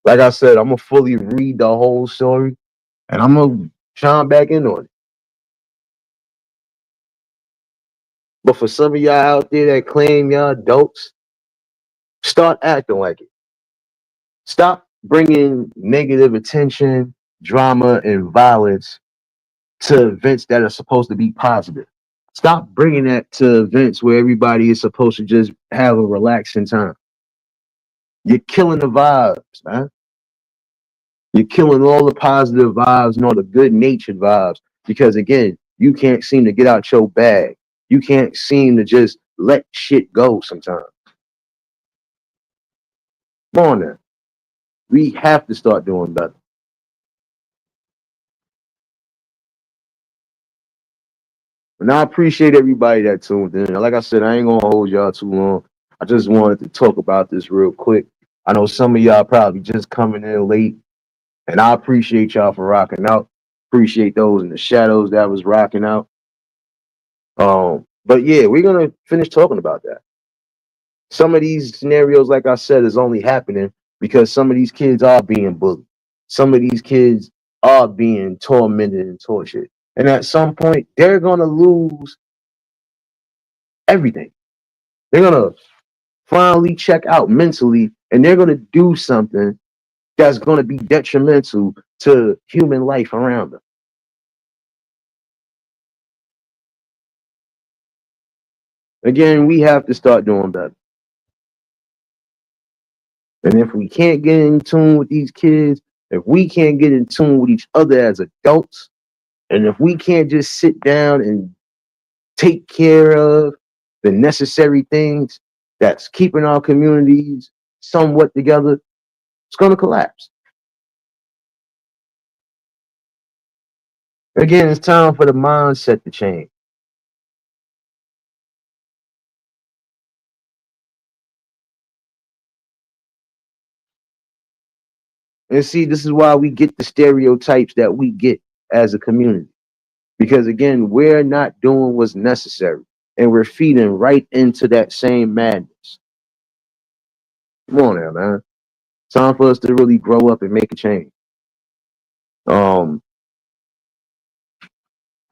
Like I said, I'm going to fully read the whole story and I'm going to chime back in on it. But for some of y'all out there that claim y'all adults, start acting like it. Stop bringing negative attention, drama, and violence to events that are supposed to be positive. Stop bringing that to events where everybody is supposed to just have a relaxing time. You're killing the vibes, man. You're killing all the positive vibes and all the good natured vibes because, again, you can't seem to get out your bag. You can't seem to just let shit go sometimes. Come on now. We have to start doing better. And I appreciate everybody that tuned in. Like I said, I ain't gonna hold y'all too long. I just wanted to talk about this real quick. I know some of y'all probably just coming in late, and I appreciate y'all for rocking out. Appreciate those in the shadows that was rocking out. But yeah, we're gonna finish talking about that. Some of these scenarios, like I said, is only happening because some of these kids are being bullied. Some of these kids are being tormented and tortured. And at some point, they're gonna lose everything. They're gonna finally check out mentally and they're gonna do something that's gonna be detrimental to human life around them. Again, we have to start doing better. And if we can't get in tune with these kids, if we can't get in tune with each other as adults, and if we can't just sit down and take care of the necessary things that's keeping our communities somewhat together, it's going to collapse. Again, it's time for the mindset to change. And see, this is why we get the stereotypes that we get as a community. Because again, we're not doing what's necessary. And we're feeding right into that same madness. Come on now, man. Time for us to really grow up and make a change. Um,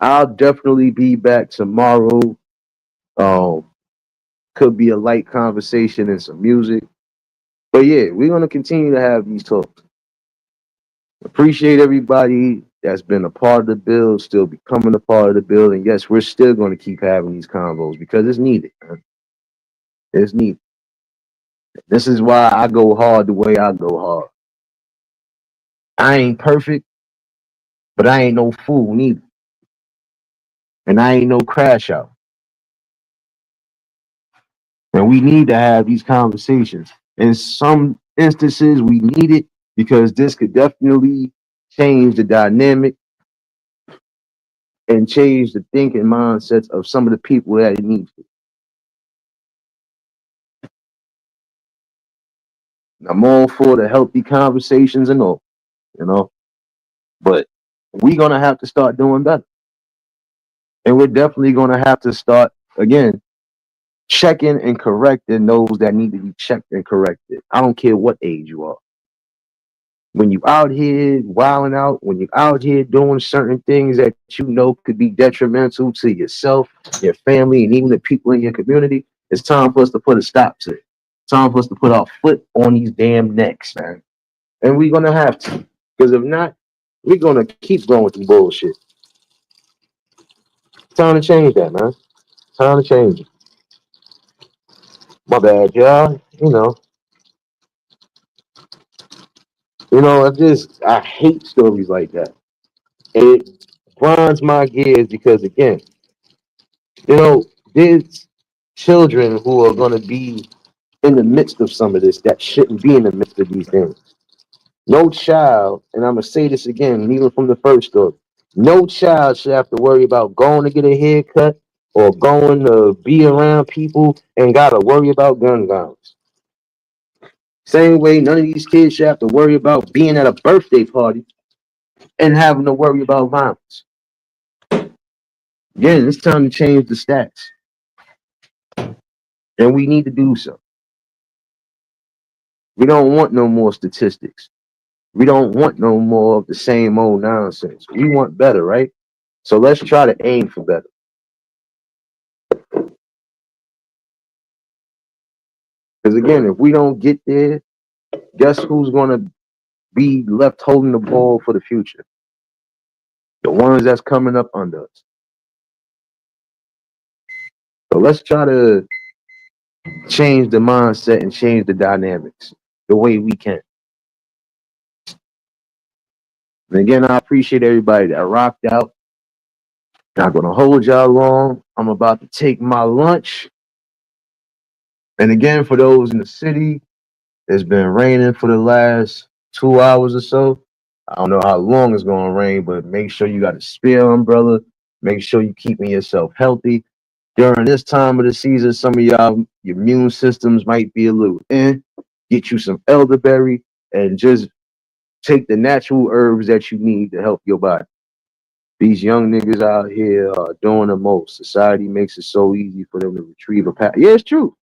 I'll definitely be back tomorrow. Um, could be a light conversation and some music. But yeah, we're gonna continue to have these talks. Appreciate everybody that's been a part of the build, still becoming a part of the build. And yes, we're still gonna keep having these convos because it's needed, man. It's needed. This is why I go hard the way I go hard. I ain't perfect, but I ain't no fool neither. And I ain't no crash out. And we need to have these conversations. In some instances, we need it because this could definitely change the dynamic and change the thinking mindsets of some of the people that it needs to. I'm all for the healthy conversations and all, you know, but we're going to have to start doing better. And we're definitely going to have to start, again, checking and correcting those that need to be checked and corrected. I don't care what age you are. When you out here wilding out, when you're out here doing certain things that you know could be detrimental to yourself, your family, and even the people in your community, it's time for us to put a stop to it. It's time for us to put our foot on these damn necks, man. And we're gonna have to. Because if not, we're gonna keep going with the bullshit. Time to change that, man. Time to change it. My bad, y'all. I hate stories like that. It grinds my gears because again, you know, there's children who are gonna be in the midst of some of this that shouldn't be in the midst of these things. No child, and I'm gonna say this again, even from the first story, no child should have to worry about going to get a haircut or going to be around people and gotta worry about gun violence. Same way, none of these kids should have to worry about being at a birthday party and having to worry about violence. Again, it's time to change the stats, and we need to do so. We don't want no more statistics. We don't want no more of the same old nonsense. We want better, right? So let's try to aim for better. Because again, if we don't get there, guess who's going to be left holding the ball for the future? The ones that's coming up under us. So let's try to change the mindset and change the dynamics the way we can. And again, I appreciate everybody that rocked out. Not going to hold y'all long. I'm about to take my lunch. And again, for those in the city, it's been raining for the last 2 hours or so. I don't know how long it's going to rain, but make sure you got a spare umbrella. Make sure you keeping yourself healthy. During this time of the season, some of y'all, your immune systems might be a little in. Get you some elderberry and just take the natural herbs that you need to help your body. These young niggas out here are doing the most. Society makes it so easy for them to retrieve a path. Yeah, it's true.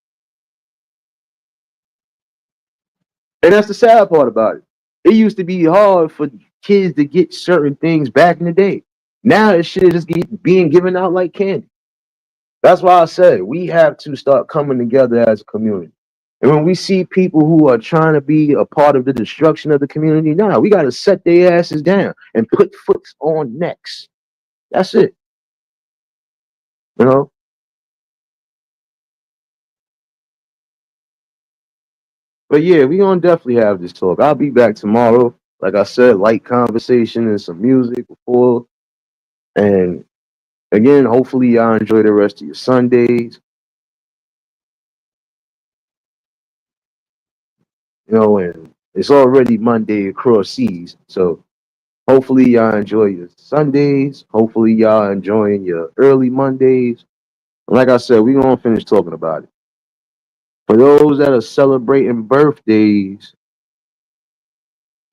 And that's the sad part about it. It used to be hard for kids to get certain things back in the day. Now it shit is just being given out like candy. That's why I said we have to start coming together as a community. And when we see people who are trying to be a part of the destruction of the community, no, we got to set their asses down and put foots on necks. That's it. You know? But yeah, we gonna definitely have this talk. I'll be back tomorrow. Like I said, light conversation and some music before. And again, hopefully y'all enjoy the rest of your Sundays. And it's already Monday across seas. So hopefully y'all enjoy your Sundays. Hopefully y'all enjoying your early Mondays. And like I said, we gonna finish talking about it. For those that are celebrating birthdays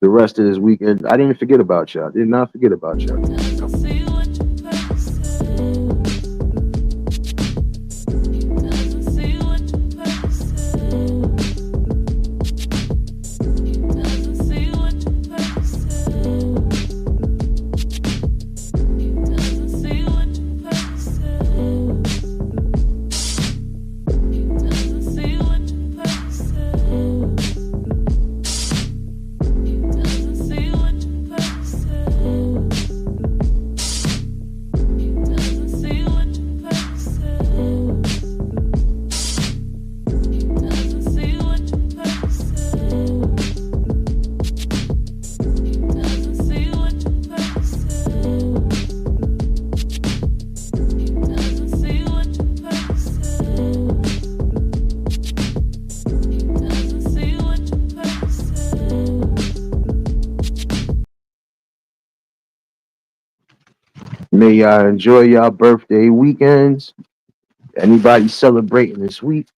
the rest of this weekend, I didn't forget about y'all. I did not forget about y'all. May y'all enjoy y'all birthday weekends. Anybody celebrating this week,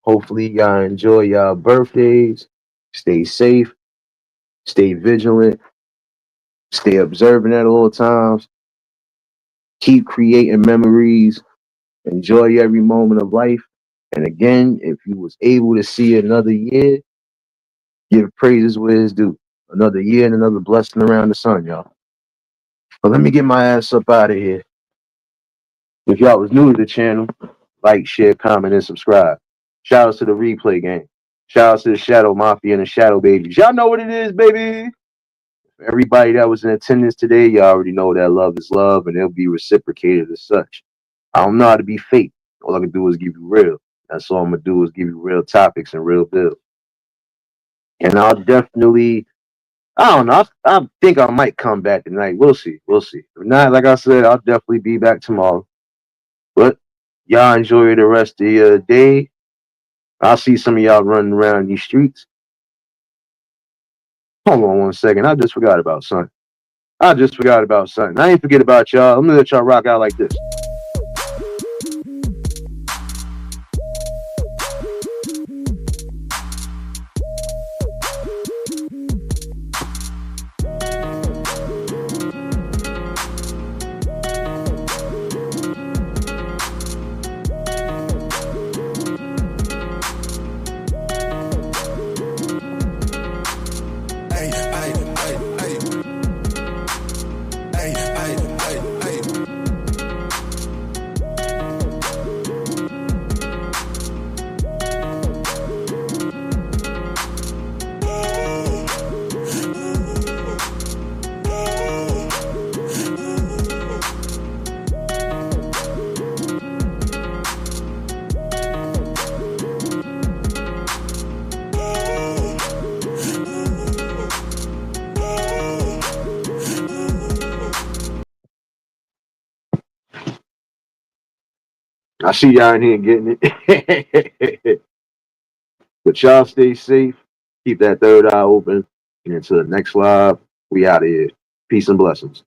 hopefully y'all enjoy y'all birthdays. Stay safe, stay vigilant, stay observant at all times. Keep creating memories. Enjoy every moment of life. And again, if you was able to see another year, give praises where it's due. Another year and another blessing around the sun, y'all. But let me get my ass up out of here. If y'all was new to the channel, like, share, comment, and subscribe. Shout out to the replay game. Shout out to the Shadow Mafia and the Shadow Babies. Y'all know what it is, baby. Everybody that was in attendance today, y'all already know that love is love and it'll be reciprocated as such. I don't know how to be fake. All I can do is give you real. That's all I'm gonna do is give you real topics and real bills. And I'll definitely, I don't know. I think I might come back tonight. We'll see. We'll see. If not, like I said, I'll definitely be back tomorrow. But y'all enjoy the rest of your day. I'll see some of y'all running around these streets. Hold on one second. I just forgot about something. I ain't forget about y'all. I'm gonna let y'all rock out like this. I see y'all in here getting it. But y'all stay safe. Keep that third eye open. And until the next live, we out of here. Peace and blessings.